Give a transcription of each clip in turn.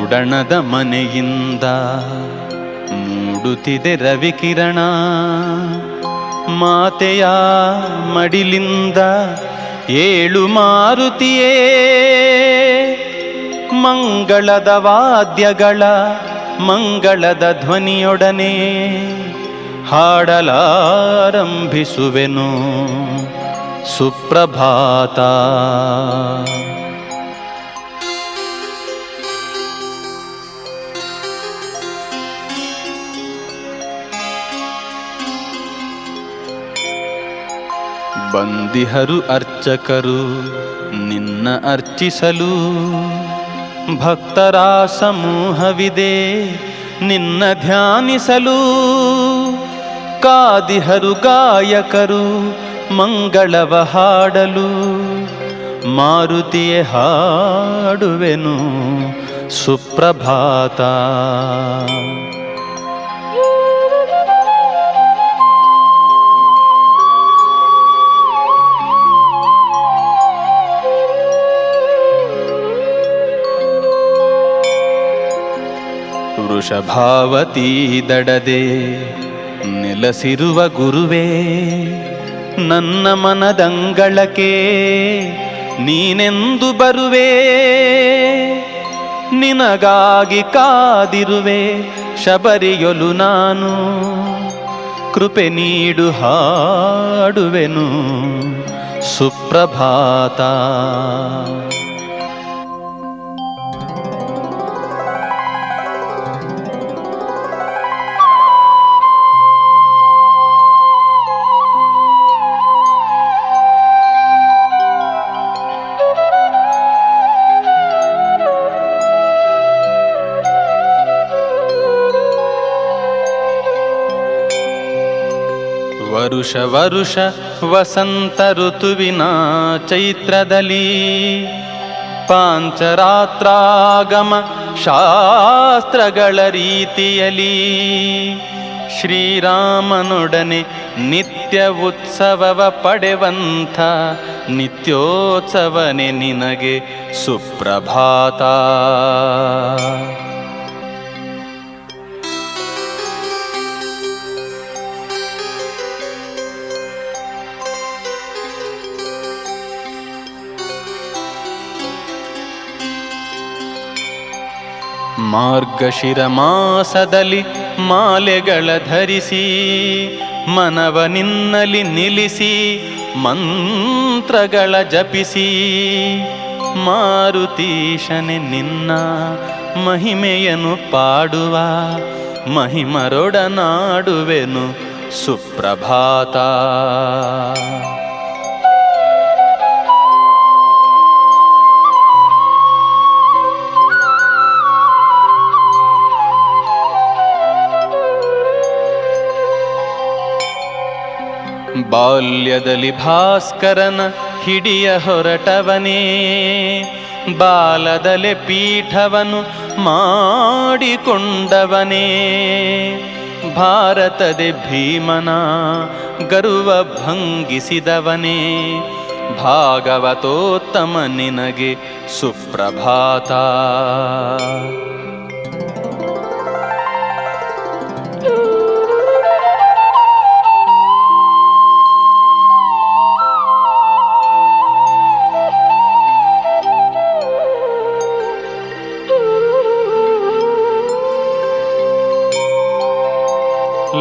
ಮೂಡಣದ ಮನೆಯಿಂದ ಮೂಡುತ್ತಿದೆ ರವಿಕಿರಣ. ಮಾತೆಯ ಮಡಿಲಿಂದ ಏಳು ಮಾರುತಿಯೇ ಮಂಗಳದ ವಾದ್ಯಗಳ ಮಂಗಳದ ಧ್ವನಿಯೊಡನೆ ಹಾಡಲಾರಂಭಿಸುವೆನು ಸುಪ್ರಭಾತ. ಬಂದಿಹರು ಅರ್ಚಕರು ನಿನ್ನ ಅರ್ಚಿಸಲು, ಭಕ್ತರ ಸಮೂಹವಿದೆ ನಿನ್ನ ಧ್ಯಾನಿಸಲು. ಕಾದಿಹರು ಗಾಯಕರು ಮಂಗಳವ ಹಾಡಲು, ಮಾರುತಿಯೇ ಹಾಡುವೆನು ಸುಪ್ರಭಾತ. ವೃಷಭಾವತಿ ದಡದೆ ನೆಲೆಸಿರುವ ಗುರುವೇ, ನನ್ನ ಮನದಂಗಳಕ್ಕೆ ನೀನೆಂದು ಬರುವೆ. ನಿನಗಾಗಿ ಕಾದಿರುವೆ ಶಬರಿಯೊಲು ನಾನು, ಕೃಪೆ ನೀಡು ಹಾಡುವೆನು ಸುಪ್ರಭಾತ. ವರುಷ ವರುಷ ವಸಂತ ಋತುವಿನ ಚೈತ್ರದಲ್ಲಿ, ಪಾಂಚರಾತ್ರಾಗಮ ಶಾಸ್ತ್ರಗಳ ರೀತಿಯಲ್ಲಿ, ಶ್ರೀರಾಮನೊಡನೆ ನಿತ್ಯ ಉತ್ಸವವ ಪಡೆವಂಥ ನಿತ್ಯೋತ್ಸವನೆ ನಿನಗೆ ಸುಪ್ರಭಾತ. ಮಾರ್ಗಶಿರ ಮಾಸದಲ್ಲಿ ಮಾಲೆಗಳ ಧರಿಸಿ, ಮನವ ನಿನ್ನಲಿ ನಿಲ್ಲಿಸಿ ಮಂತ್ರಗಳ ಜಪಿಸಿ, ಮಾರುತೀಶನೆ ನಿನ್ನ ಮಹಿಮೆಯನ್ನು ಪಾಡುವ ಮಹಿಮರೊಡನಾಡುವೆನು ಸುಪ್ರಭಾತ. ಬಾಲ್ಯದಲ್ಲಿ ಭಾಸ್ಕರನ ಹಿಡಿಯ ಹೊರಟವನೇ, ಬಾಲದಲೆ ಪೀಠವನು ಮಾಡಿಕೊಂಡವನೇ, ಭಾರತದೆ ಭೀಮನ ಗರ್ವ ಭಂಗಿಸಿದವನೇ, ಭಾಗವತೋತ್ತಮ ನಿನಗೆ ಸುಪ್ರಭಾತ.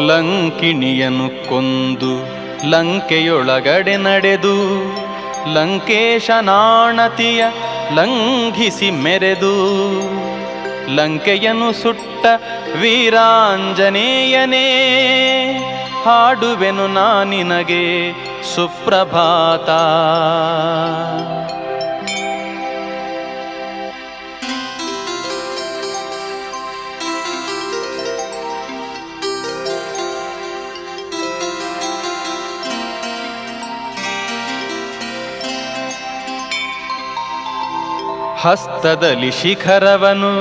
ಲಂಕಿಣಿಯನ್ನು ಕೊಂದು ಲಂಕೆಯೊಳಗಡೆ ನಡೆದು, ಲಂಕೇಶನಾಣತಿಯ ಲಂಘಿಸಿ ಮೆರೆದು, ಲಂಕೆಯನ್ನು ಸುಟ್ಟ ವೀರಾಂಜನೇಯನೇ, ಹಾಡುವೆನು ನಾನಿನಗೆ ಸುಪ್ರಭಾತ. ಹಸ್ತದಲ್ಲಿ ಶಿಖರವನು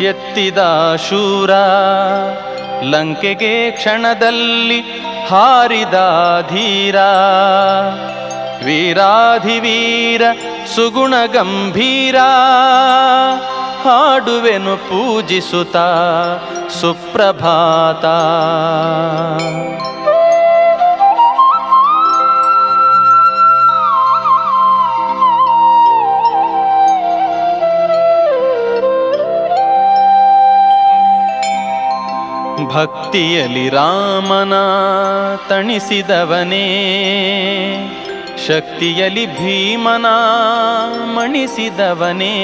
ಎತ್ತಿದ ಶೂರ, ಲಂಕೆಗೆ ಕ್ಷಣದಲ್ಲಿ ಹಾರಿದ ಧೀರ, ವೀರಾಧಿವೀರ ಸುಗುಣ ಗಂಭೀರ, ಹಾಡುವೆನು ಪೂಜಿಸುತ್ತಾ ಸುಪ್ರಭಾತ. ಭಕ್ತಿಯಲಿ ರಾಮನ ತಣಿಸಿದವನೇ, ಶಕ್ತಿಯಲಿ ಭೀಮನ ಮಣಿಸಿದವನೇ,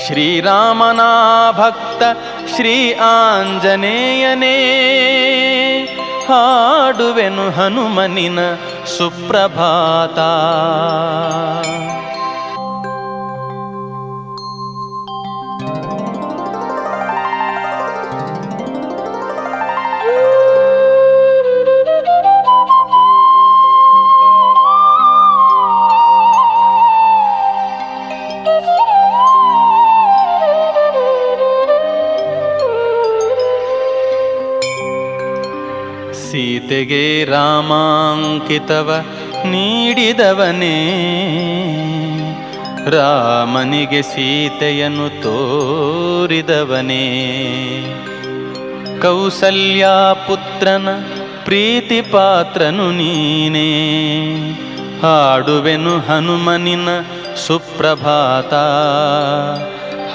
ಶ್ರೀರಾಮನ ಭಕ್ತ ಶ್ರೀ ಆಂಜನೇಯನೇ, ಹಾಡುವೆನು ಹನುಮನಿನ ಸುಪ್ರಭಾತ. ಸೀತೆಗೆ ರಾಮಾಂಕಿತವ ನೀಡಿದವನೇ, ರಾಮನಿಗೆ ಸೀತೆಯನ್ನು ತೋರಿದವನೇ, ಕೌಸಲ್ಯಾ ಪುತ್ರನ ಪ್ರೀತಿ ಪಾತ್ರನು ನೀನೇ, ಹಾಡುವೆನು ಹನುಮನಿನ ಸುಪ್ರಭಾತ,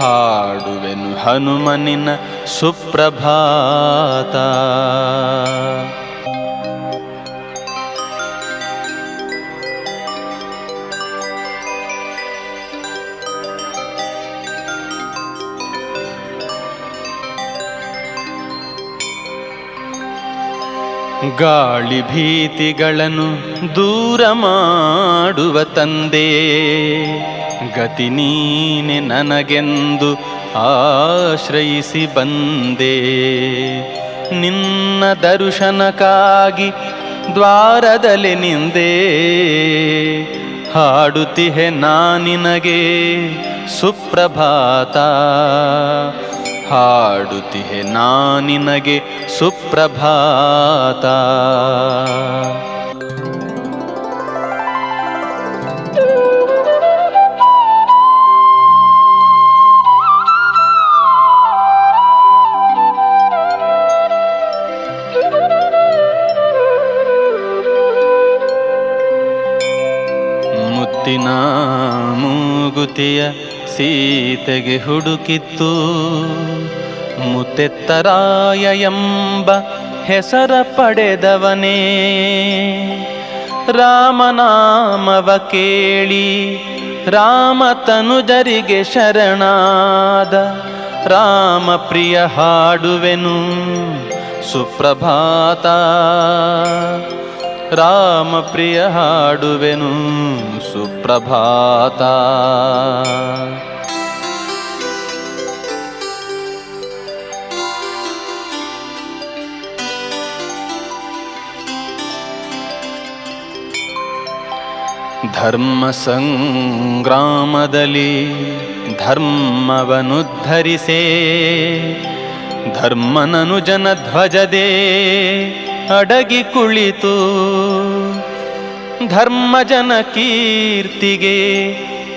ಹಾಡುವೆನು ಹನುಮನಿನ ಸುಪ್ರಭಾತ. ಗಾಳಿ ಭೀತಿಗಳನ್ನು ದೂರ ಮಾಡುವ ತಂದೆ, ಗತಿ ನೀನೆ ನನಗೆಂದು ಆಶ್ರಯಿಸಿ ಬಂದೆ, ನಿನ್ನ ದರ್ಶನಕ್ಕಾಗಿ ದ್ವಾರದಲ್ಲಿ ನಿಂದೆ, ಹಾಡುತ್ತಿಹೆ ನಾನಿನಗೆ ಸುಪ್ರಭಾತ, ಹಾಡುತ್ತಿಹೆ ನಾನಿನಗೆ ಸುಪ್ರಭಾತ. ಮುತ್ತಿನ ಮೂಗುತಿಯ ಸೀತೆಗೆ ಹುಡುಕಿತ್ತು, ಮುತ್ತೆತ್ತರಾಯ ಎಂಬ ಹೆಸರ ಪಡೆದವನೇ, ರಾಮನಾಮವ ಕೇಳಿ ರಾಮತನುಜರಿಗೆ ಶರಣಾದ ರಾಮಪ್ರಿಯ ಹಾಡುವೆನು ಸುಪ್ರಭಾತ, ರಾಮಪ್ರಿಯ ಹಾಡುವೆನು ಸುಪ್ರಭಾತ. ಧರ್ಮ ಸಂಗ್ರಾಮದಲ್ಲಿ ಧರ್ಮವನುದ್ಧರಿಸೇ, ಧರ್ಮನನುಜನ ಧ್ವಜದೇ ಅಡಗಿ ಕುಳಿತು, ಧರ್ಮಜನ ಕೀರ್ತಿಗೆ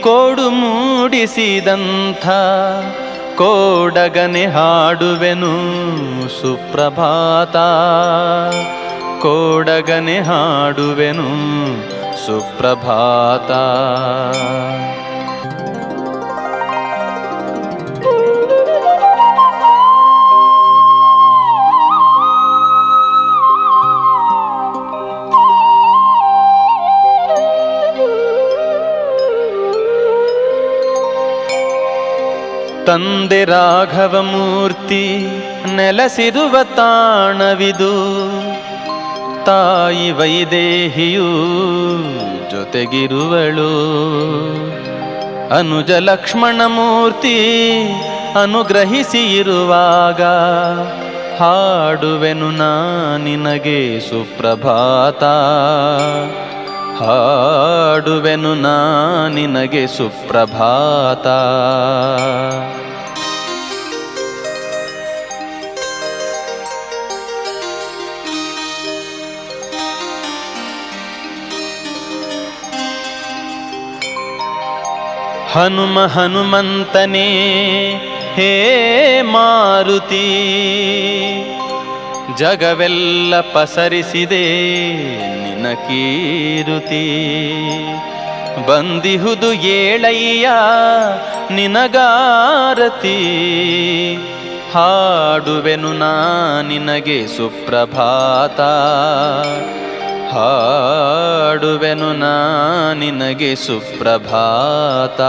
ಕೋಡು ಮೂಡಿಸಿದಂಥ ಕೋಡಗನೆ ಹಾಡುವೆನು ಸುಪ್ರಭಾತ, ಕೋಡಗನೆ ಹಾಡುವೆನು ಸುಪ್ರಭಾತ. ತಂದೆ ರಾಘವ ಮೂರ್ತಿ ನೆಲೆಸಿರುವ ತಾಣವಿದು, ತಾಯಿ ವೈದೇಹಿಯೂ ಜೊತೆಗಿರುವಳು, ಅನುಜ ಲಕ್ಷ್ಮಣ ಮೂರ್ತಿ ಅನುಗ್ರಹಿಸಿ ಇರುವಾಗ, ಹಾಡುವೆನು ನಾನಿನಗೆ ಸುಪ್ರಭಾತ, ಹಾಡುವೆನು ನಾನಿನಗೆ ಸುಪ್ರಭಾತ. ಹನುಮ ಹನುಮಂತನೇ ಹೇ ಮಾರುತಿ, ಜಗವೆಲ್ಲ ಪಸರಿಸಿದೆ ನಿನ್ನ ಕೀರುತಿ. ಬಂದಿಹುದು ಏಳಯ್ಯ ನಿನಗಾರತಿ, ಹಾಡುವೆನು ನಾ ನಿನಗೆ ಸುಪ್ರಭಾತ, ಹಾಡುವೆನು ನಾ ನಿನಗೆ ಸುಪ್ರಭಾತ.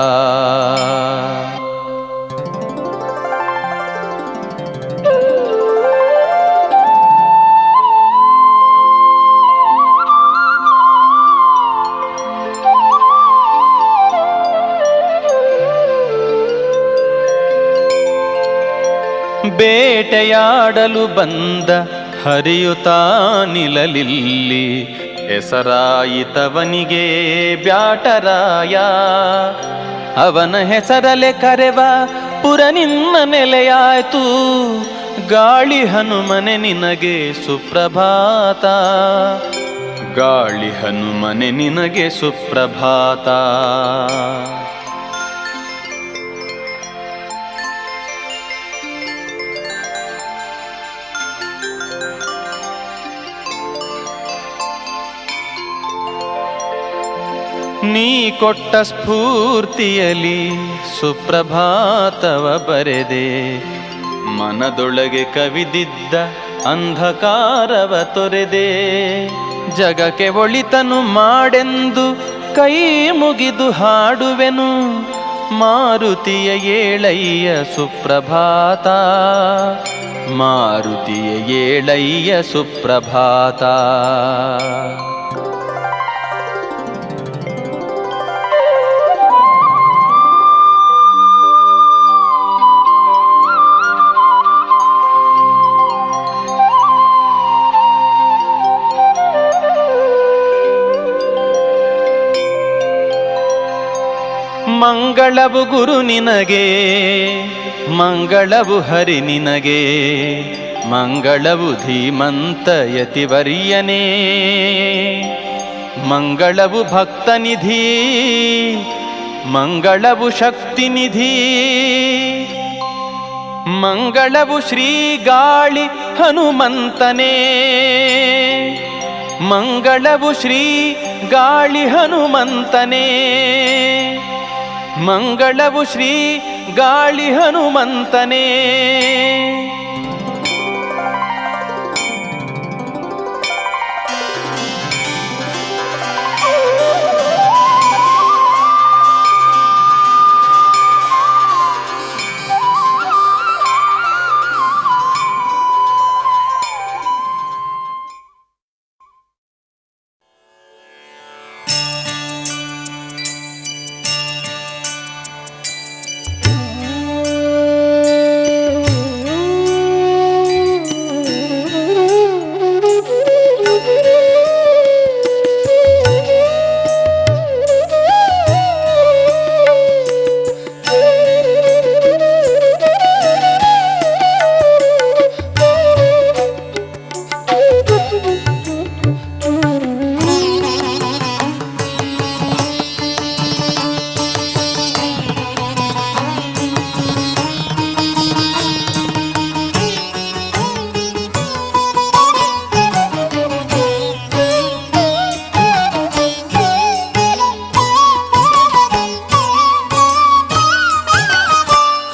ಬೇಟೆಯಾಡಲು ಬಂದ ಹರಿಯುತ್ತಾ ನಿಲಲಿಲ್ಲಿ, ಹೆಸರಾಯಿತವನಿಗೆ ಬ್ಯಾಟರಾಯ. ಅವನ ಹೆಸರಲೆ ಕರೆವ ಪುರ ನಿನ್ನ ನೆಲೆಯಾಯ್ತು, ಗಾಳಿ ಹನುಮನೆ ನಿನಗೆ ಸುಪ್ರಭಾತ, ಗಾಳಿ ಹನುಮನೆ ನಿನಗೆ ಸುಪ್ರಭಾತ. ನೀ ಕೊಟ್ಟ ಸ್ಫೂರ್ತಿಯಲಿ ಸುಪ್ರಭಾತವ ಬರೆದೆ, ಮನದೊಳಗೆ ಕವಿದಿದ್ದ ಅಂಧಕಾರವ ತೊರೆದೆ. ಜಗಕ್ಕೆ ಒಳಿತನು ಮಾಡೆಂದು ಕೈ ಮುಗಿದು ಹಾಡುವೆನು, ಮಾರುತಿಯ ಏಳಯ್ಯ ಸುಪ್ರಭಾತ, ಮಾರುತಿಯ ಏಳಯ್ಯ ಸುಪ್ರಭಾತ. ಮಂಗಳವು ಗುರು ನಿನಗೆ, ಮಂಗಳವು ಹರಿ ನಿನಗೆ, ಮಂಗಳವು ಧೀಮಂತ ಯತಿವರ್ಯನೇ. ಮಂಗಳವು ಭಕ್ತನಿಧಿ, ಮಂಗಳವು ಶಕ್ತಿನಿಧಿ, ಮಂಗಳವು ಶ್ರೀ ಗಾಳಿ ಹನುಮಂತನೇ. ಮಂಗಳವು ಶ್ರೀ ಗಾಳಿ ಹನುಮಂತನೇ, ಮಂಗಳವು ಶ್ರೀ ಗಾಳಿ ಹನುಮಂತನೇ.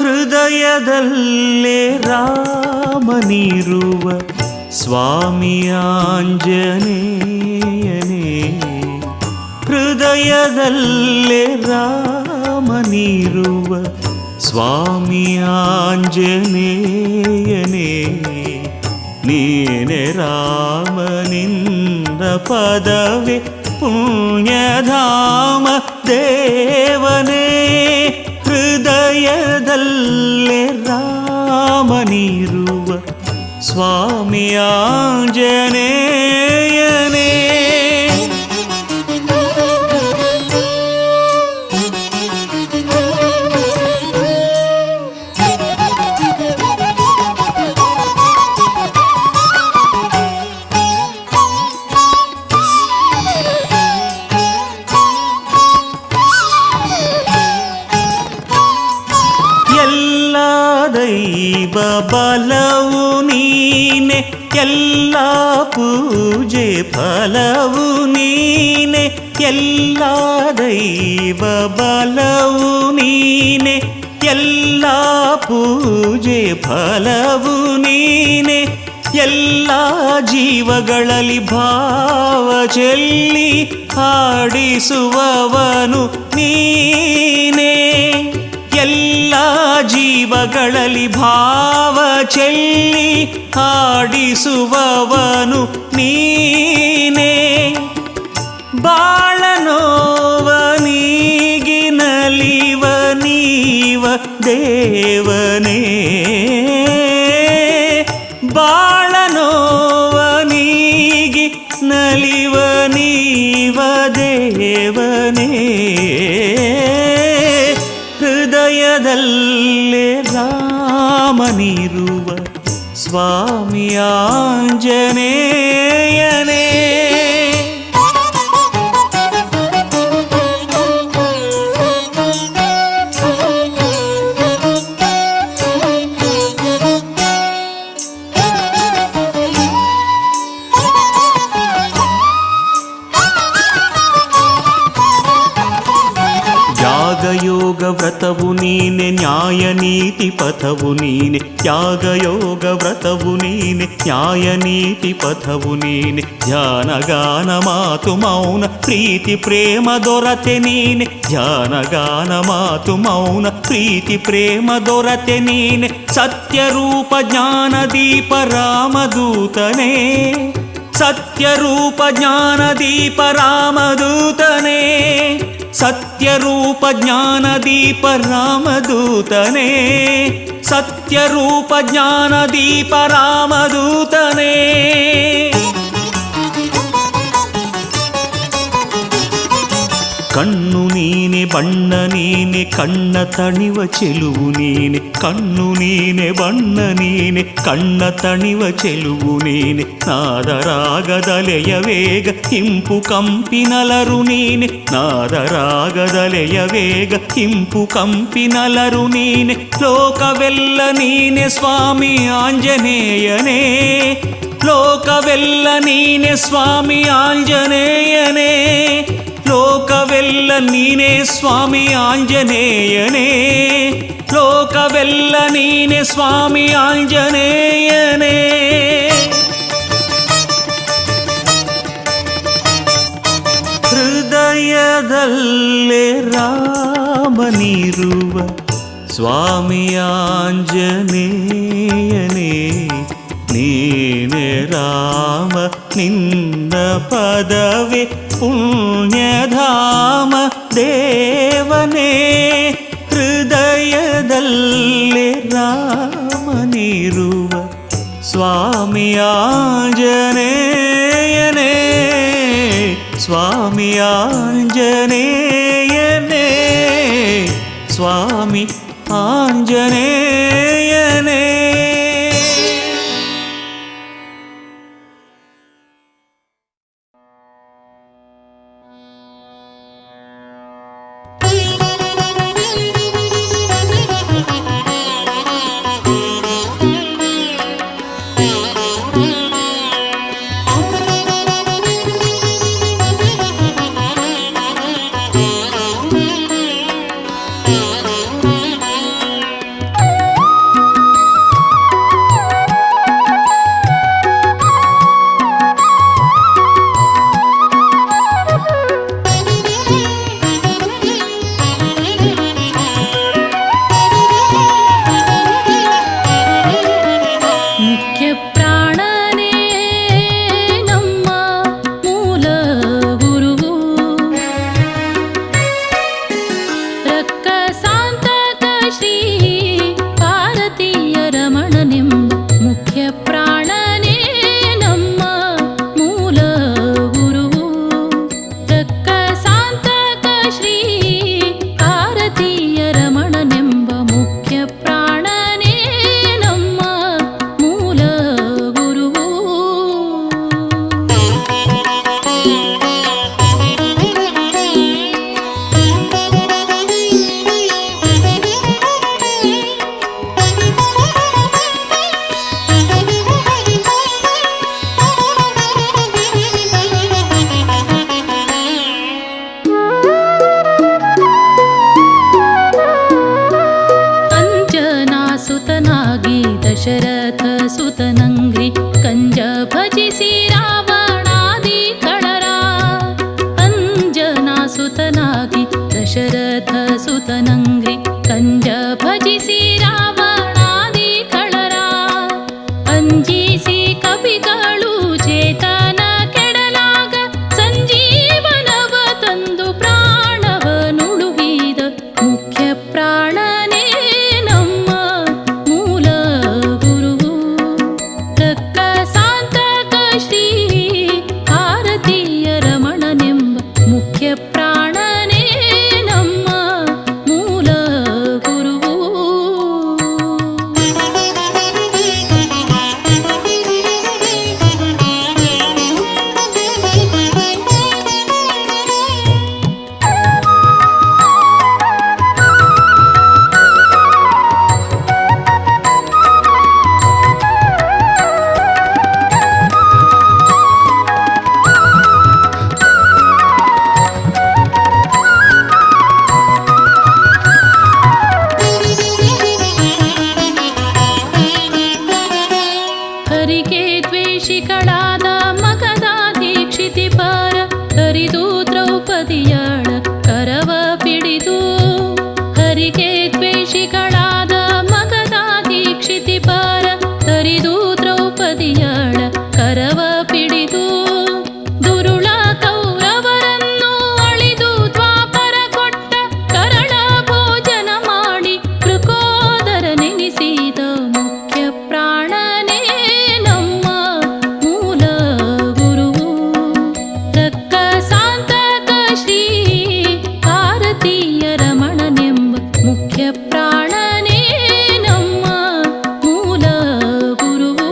ಹೃದಯದಲ್ಲೇ ರಾಮನಿರುವ ಸ್ವಾಮಿ ಆಂಜನೇಯನೇ, ಹೃದಯದಲ್ಲೇ ರಾಮನಿರುವ ಸ್ವಾಮಿ ಆಂಜನೇಯನೇ. ನೀನೆ ರಾಮನಿಂದ ಪದವೇ ಪುಣ್ಯಧಾಮ ದೇವನೇ, ಹೃದಯದಲ್ಲೇ ರಾಮನಿರುವ ಸ್ವಾಮಿ ಆಂಜನೇಯನೇ. ದೈವ ಬಲವು ನೀನೆ, ಎಲ್ಲ ಪೂಜೆ ಫಲವು ನೀನೆ, ಎಲ್ಲ ದೈವ ಬಲವು ನೀನೆ, ಎಲ್ಲ ಪೂಜೆ ಫಲವು ನೀನೆ, ಎಲ್ಲ ಜೀವಗಳಲ್ಲಿ ಭಾವ ಚೆಲ್ಲಿ ಹಾಡಿಸುವವನು ನೀನೇ, ಎಲ್ಲ ಜೀವಗಳಲ್ಲಿ ಭಾವ ಚೆಲ್ಲಿ ಹಾಡಿಸುವವನು ನೀನೇ, ಬಾಳನೋವ ನೀಗಿ ನಲಿವ ನೀವ ದೇವನೇ, ಬಾಳನೋವ ನೀಗಿ ನಲಿವ ನೀವ ದೇವನೇ, ಹೃದಯದಲ್ಲೇ ರಾಮನಿರುವ ಸ್ವಾಮಿ ಆಂಜನೇಯನೇ. ತ್ಯಾಗಯೋಗ ವ್ರತವು ನೀನೆ, ನ್ಯಾಯ ನೀತಿ ಪಥವು ನೀನೆ, ತ್ಯಾಗಯೋಗ ವ್ರತವು ನೀನೆ, ನ್ಯಾಯ ನೀತಿ ಪಥವು ನೀನೆ, ಧ್ಯಾನ ಗಾನ ಮಾತು ಮೌನ ಪ್ರೀತಿ ಪ್ರೇಮ ದೊರತೆ ನೀನೆ, ಧ್ಯಾನ ಗಾನ ಮಾತು ಮೌನ ಪ್ರೀತಿ ಪ್ರೇಮ ದೊರತೆ ನೀನೆ, ಸತ್ಯರೂಪ ಜ್ಞಾನ ದೀಪ ರಾಮದೂತನೇ, ಸತ್ಯರೂಪ ಜ್ಞಾನ ದೀಪ ರಾಮದೂತನೇ, ಸತ್ಯರೂಪ ಜ್ಞಾನ ದೀಪ ರಾಮದೂತನೇ, ಸತ್ಯರೂಪ ಜ್ಞಾನ ದೀಪ ರಾಮದೂತನೇ. ಕಣ್ಣು ನೀನೆ ಬಣ್ಣ ನೀನೆ, ಕಣ್ಣ ತಣಿವ ಚೆಲುವು ನೀನೆ, ಕಣ್ಣು ನೀನೆ ಬಣ್ಣ ನೀನೆ, ಕಣ್ಣ ತಣಿವ ಚೆಲುವು ನೀನೆ, ನಾದರಾಗದಲೆಯ ವೇಗ ಇಂಪು ಕಂಪಿನಲರು ನೀನೆ, ನಾದರಾಗದಲೆಯ ವೇಗ ಇಂಪು ಕಂಪಿನಲರು ನೀನೆ, ಲೋಕವೆಲ್ಲ ನೀನೆ ಸ್ವಾಮಿ ಆಂಜನೇಯನೇ, ಲೋಕವೆಲ್ಲ ನೀನೆ ಸ್ವಾಮಿ ಆಂಜನೇಯನೇ, ಲೋಕವೆಲ್ಲ ನೀನೇ ಸ್ವಾಮಿ ಆಂಜನೇಯನೇ, ಲೋಕವೆಲ್ಲ ನೀನೇ ಸ್ವಾಮಿ ಆಂಜನೇಯನೇ. ಹೃದಯದಲ್ಲೇ ರಾಮನಿರುವ ಸ್ವಾಮಿ ಆಂಜನೇಯನೇ, ನೀನೆ ರಾಮ ನಿನ್ನ ಪದವೇ ಪುಣ್ಯಧಾಮ ದೇವನೇ, ಹೃದಯದಲ್ಲೇ ರಾಮನಿರುವ ಸ್ವಾಮಿ ಆಂಜನೇಯನೇ, ಸ್ವಾಮಿ ಆಂಜನೇಯನೇ, ಸ್ವಾಮಿ ಆಂಜನೇಯನೇ. ಭಜಿಸಿ ರಾವಣಾದಿ ಕಳರ ಅಂಜಿಸಿ ಕಪಿಗಳು ಚೇತನ ಕೆಡಲಾಗ ಸಂಜೀವನವ ತಂದು ಪ್ರಾಣವನುಳುಗಿದ ಮುಖ್ಯ ಪ್ರಾಣನೇ ನಮ್ಮ ಮೂಲ ಗುರುವು. ರಕ್ಕ ಸಾಂತಕ ಶ್ರೀ ಭಾರತೀಯ ರಮಣನೆಂಬ ಮುಖ್ಯ ಪ್ರಾಣನೇ ನಮ್ಮ ಮೂಲ ಗುರುವು. ಹರಿಗೆ ದ್ವೇಷಿಗಳಾದ ಮಗದ ದೀಕ್ಷಿತಿ ಪಾರ ಹರಿದು ದ್ರೌಪದಿಯಳ ಕರವ ಪಿಡಿದು. ಹರಿಗೆ ದ್ವೇಷಿಗಳಾದ ಮಗದ ದೀಕ್ಷಿತಿ ಪಾರ ಹರಿದು ದ್ರೌಪದಿಯಳ ಕರವ ಪಿಡಿದು. ದುರುಳ ಕೌರವರನ್ನು ಅಳಿದು ದ್ವಾಪರ ಕೊಟ್ಟ ಕರಳ ಭೋಜನ ಮಾಡಿ ಕೃಕೋದರ ನೆನೆಸಿದ ಮುಖ್ಯ ಪ್ರಾಣನೇ ನಮ್ಮ ಮೂಲ ಗುರುವು. ರಕ್ಕ ಸಾಂತಕ ಶ್ರೀ ಭಾರತೀಯ ರಮಣನೆಂಬ ಮುಖ್ಯ ಪ್ರಾಣನೇ ನಮ್ಮ ಮೂಲ ಗುರುವು.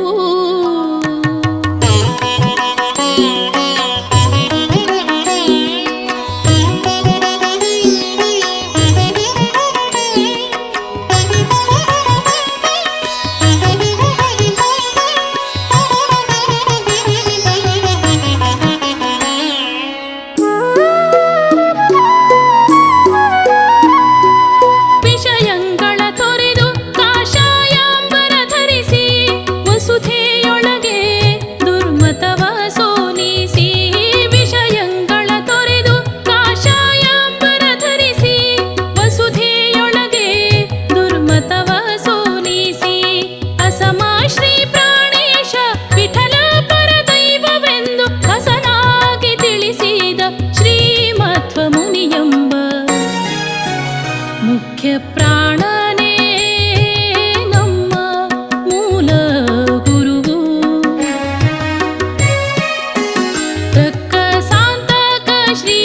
ವಿಷಯಂಗಳ ತೊರೆದು ಕಾಷಾಯಾಂಬರ ಧರಿಸಿ ವಸುಧೆಯೊಳಗೆ ದುರ್ಮತವ ಸೋಲಿಸಿ. ವಿಷಯಂಗಳ ತೊರೆದು ಕಾಷಾಯಾಂಬರ ಧರಿಸಿ ವಸುಧೆಯೊಳಗೆ ದುರ್ಮತವ ಸೋಲಿಸಿ. ಅಸಮ ಶ್ರೀ ಪ್ರಾಣೇಶ ವಿಠಲ ಪರದೈವವೆಂದು ಹಸನಾಗಿ ತಿಳಿಸಿದ ಶ್ರೀಮಧ್ವ ಮುನಿಯೆಂಬ ಮುಖ್ಯ ಪ್ರಾಣನೇ ನಮ್ಮ ಮೂಲ ಗುರುವು. ರಕ್ಕ ಸಾಂತಕ ಶ್ರೀ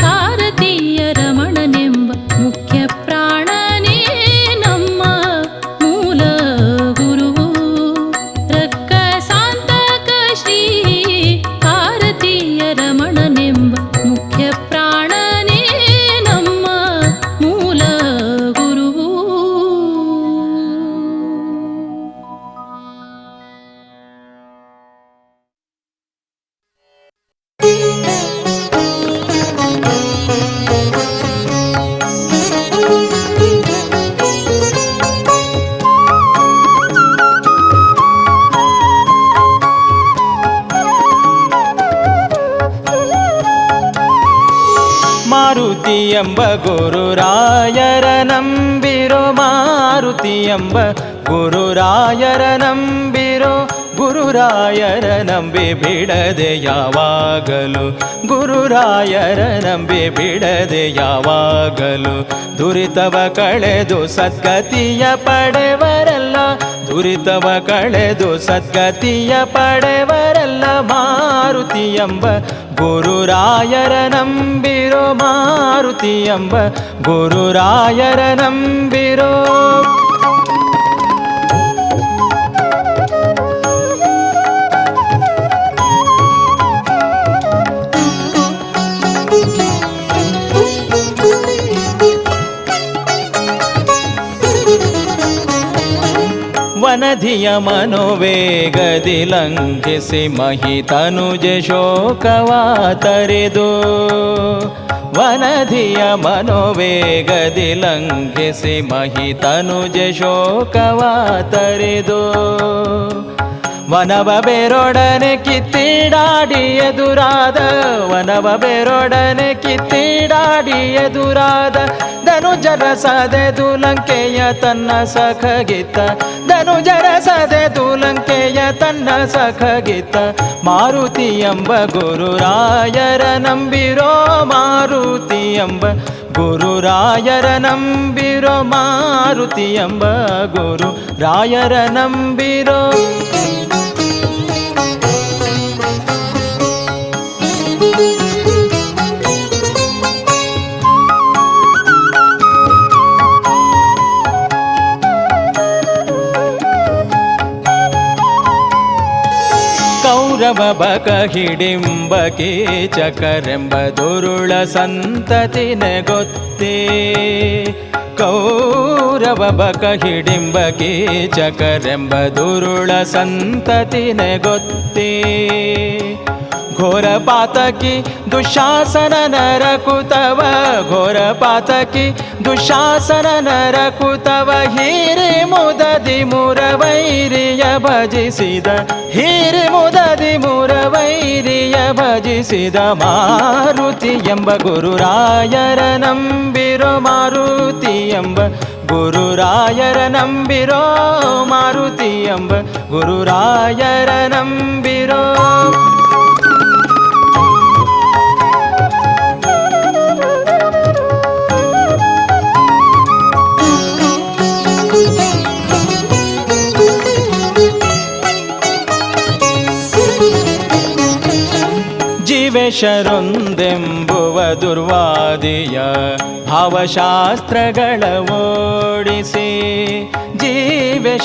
ಭಾರತೀಯ ರಮಣನೆಂಬ ಮುಖ್ಯ ಪ್ರಾಣನೇ ನಮ್ಮ ಮೂಲ ಗುರುವು. ರಕ್ಕ ಸಾಂತಕ ಶ್ರೀ ಭಾರತೀಯ ರಮಣನೆಂಬ ಮುಖ್ಯ ಪ್ರಾಣನೇ ನಮ್ಮ ಮೂಲ ಗುರುವು. ಮಾರುತಿ ಎಂಬ ಗುರುರಾಯರ ನಂಬಿರೋ. ಮಾರುತಿ ಎಂಬ ಗುರುರಾಯರ ನಂಬಿರೋ. ಗುರುರಾಯರ ನಂಬಿ ಬಿಡದೆ ಯಾವಾಗಲು. ಗುರುರಾಯರ ನಂಬಿ ಬಿಡದೆ ಯಾವಾಗಲು. ದುರಿತವ ಕಳೆದು ಸದ್ಗತಿಯ ಪಡೆವರೆಲ್ಲ. ದುರಿತವ ಕಳೆದು ಸದ್ಗತಿಯ ಪಡೆವರೆಲ್ಲ. ಮಾರುತಿ ಎಂಬ ಗುರುರಾಯರ ನಂಬಿರೋ. ಮಾರುತಿ ಎಂಬ ಗುರುರಾಯರ ನಂಬಿರೋ. ವನಧಿಯ ಮನೋವೇಗದಿ ಲಂಘಿಸಿ ಮಹಿತನುಜ ಶೋಕವ ತರೆದು. ವನಧಿಯ ಮನೋವೇಗದಿ ಲಂಘಿಸಿ ಮಹಿತನುಜ ಶೋಕವ ತರೆದು. ವನವ ಬೇರೊಡನೆ ಕಿತ್ತಿಡಾಡಿ ಎದುರಾದ. ವನವ ಬೇರೊಡನೆ ಕಿತ್ತಿಡಾಡಿ ಎದುರಾದ. ಧನುಜರ ಸದೆದು ಲಂಕೆಯ ತನ್ನ ಸಖಗಿತ್ತ ಧನುಜರ ಸದೆದು ಲಂಕೆಯ ತನ್ನ ಸಖಗಿತ್ತ ಮಾರುತಿ ಎಂಬ ಗುರುರಾಯರ ನಂಬಿರೋ ಮಾರುತಿ ಎಂಬ ಗುರುರಾಯರ ನಂಬಿರೋ ಮಾರುತಿ ಎಂಬ ಗುರು ರಾಯರ ನಂಬಿರೋ. ಕೌರವ ಬಕ ಹಿಡಿಂಬ ಕೀಚಕರೆಂಬ ದುರುಳ ಸಂತತಿನ ಗೊತ್ತೇ ಕೌರವ ಬಕ ಹಿಡಿಂಬ ಕೀಚಕರೆಂಬ ದುರುಳ ಸಂತತಿನ ಗೊತ್ತೇ ಘೋರ ಪಾತಕಿ ದುಶಾಸನ ನರಕುತವ ಘೋರ ಪಾತಕಿ ದುಶಾಸನ ನರಕುತವ ಹೀರಿ ಮುದದಿ ಮುರವೈರಿಯ ಭಜಿಸಿದ ಹೀರಿ ಮುದದಿ ಮುರವೈರಿಯ ಭಜಿಸಿದ ಮಾರುತಿ ಎಂಬ ಗುರುರಾಯರ ನಂಬಿರೋ ಮಾರುತಿ ಎಂಬ ಗುರುರಾಯರ ನಂಬಿರೋ ಮಾರುತಿ ಎಂಬ ಗುರುರಾಯರ ನಂಬಿರೋ. ಜೀವೇಶರೊಂದೆಂಬುವ ದುರ್ವಾದಿಯ ಭಾವಶಾಸ್ತ್ರಗಳ ಓಡಿಸಿ ಜೀವೇಶರೊಂದೆಂಬುವ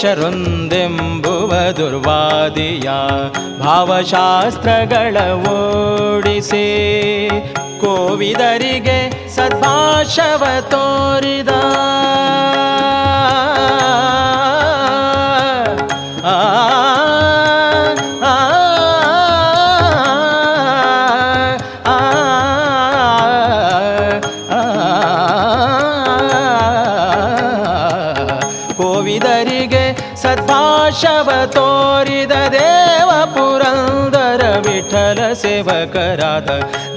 ದುರ್ವಾದಿಯ ಭಾವಶಾಸ್ತ್ರಗಳ ಓಡಿಸಿ ಕೋವಿದರಿಗೆ ಸದ್ಭಾಷವ ತೋರಿದ ಕೋವಿದರಿಗೆ ಸದ್ಭಾಷವ ತೋರಿದ ದೇವ ಪುರಂದರ ವಿಠಲ ಸೇವಕರಾದ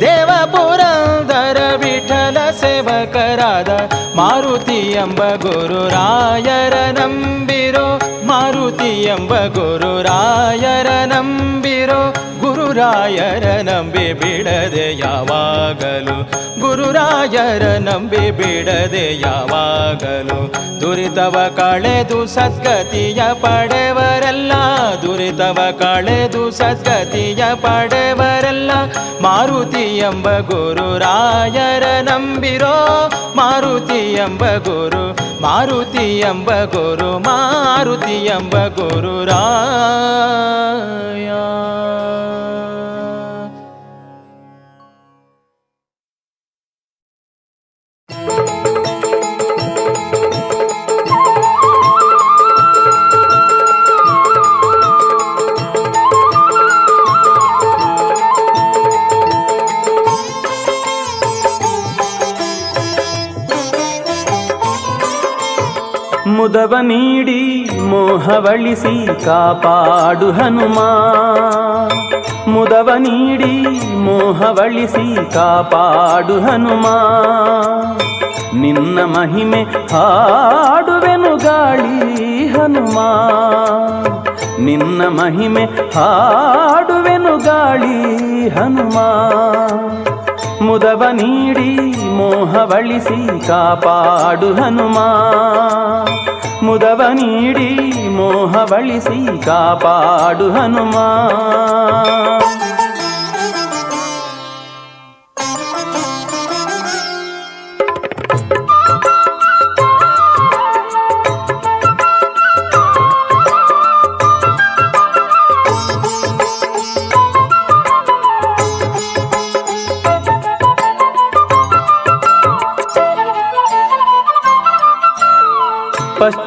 ದೇವ ಪುರಂದರ ವಿಠಲ ಸೇವಕರಾದ ಮಾರುತಿ ಎಂಬ ಗುರುರಾಯರ ನಂಬಿರೋ ಮಾರುತಿ ಎಂಬ ಗುರುರಾಯರ ನಂಬಿರೋ ಗುರುರಾಯರ ನಂಬಿ ಬಿಡದೆ ಯಾವಾಗಲು ಗುರುರಾಯರ ನಂಬಿ ಬಿಡದೆ ಯಾವಾಗಲು ದುರಿತವ ಕಳೆದು ಸದ್ಗತಿಯ ಪಡೆವರೆಲ್ಲ ದುರಿತವ ಕಳೆದು ಸದ್ಗತಿಯ ಪಡೆವರೆಲ್ಲ ಮಾರುತಿ ಎಂಬ ಗುರುರಾಯರ ನಂಬಿರೋ ಮಾರುತಿ ಎಂಬ ಗುರು ಮಾರುತಿ ಎಂಬ ಗುರು ಮಾರುತಿ ಎಂಬ ಗುರುರಾಯ. ಮುದವ ನೀಡಿ ಮೋಹವಳಿಸಿ ಕಾಪಾಡು ಹನುಮ ಮುದವ ನೀಡಿ ಮೋಹವಳಿಸಿ ಕಾಪಾಡು ಹನುಮ ನಿನ್ನ ಮಹಿಮೆ ಹಾಡುವೆನು ಗಾಳಿ ಹನುಮ ನಿನ್ನ ಮಹಿಮೆ ಹಾಡುವೆನು ಗಾಳಿ ಹನುಮ ಮುದವ ನೀಡಿ ಮೋಹವಳಿಸಿ ಕಾಪಾಡು ಹನುಮ ಮುದವ ನೀಡಿ ಮೋಹವಳಿಸಿ ಕಾಪಾಡು ಹನುಮ.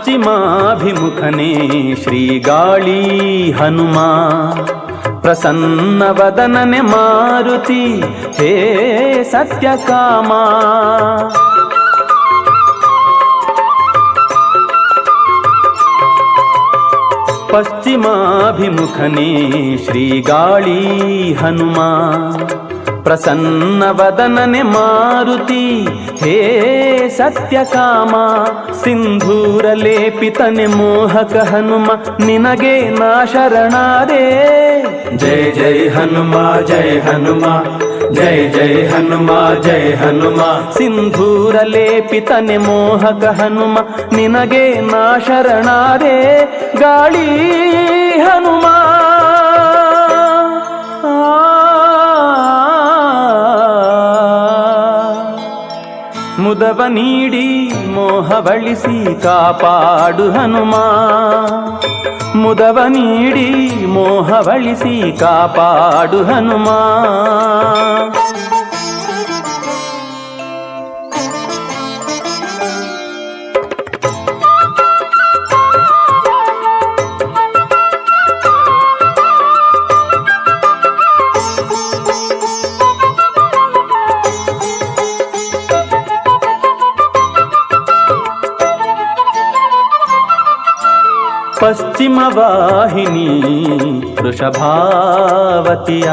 ಪಶ್ಚಿಮಾಭಿಮುಖನೇ ಶ್ರೀಗಾಳಿ ಹನುಮ ಪ್ರಸನ್ನವದನನೆ ಮಾರುತಿ ಹೇ ಸತ್ಯಕಾಮ ಪಶ್ಚಿಮಾಭಿಮುಖನೇ ಶ್ರೀಗಾಳಿ ಹನುಮ ಪ್ರಸನ್ನವದನನೆ ಮಾರುತಿ ಹೇ ಸತ್ಯಕಾಮ, ಸಿಂಧೂರ ಲೇಪಿತನೆ ಮೋಹಕ ಹನುಮ, ನಿನಗೆ ನಾ ಶರಣಾದೆ. ಜೈ ಜೈ ಹನುಮ ಜೈ ಹನುಮ, ಜೈ ಜೈ ಹನುಮ ಜೈ ಹನುಮ. ಸಿಂಧೂರ ಲೇಪಿತನೆ ಮೋಹಕ ಹನುಮ, ನಿನಗೆ ನಾ ಶರಣಾದೆ. ಗಾಳಿ ಹನುಮ ಮುದವ ನೀಡಿ ಮೋಹವಳಿಸಿ ಕಾಪಾಡು ಹನುಮ, ಮುದವ ನೀಡಿ ಮೋಹವಳಿಸಿ ಕಾಪಾಡು ಹನುಮ. ಪಶ್ಚಿಮ ವಾಹಿನಿ ವೃಷಭಾವತಿಯ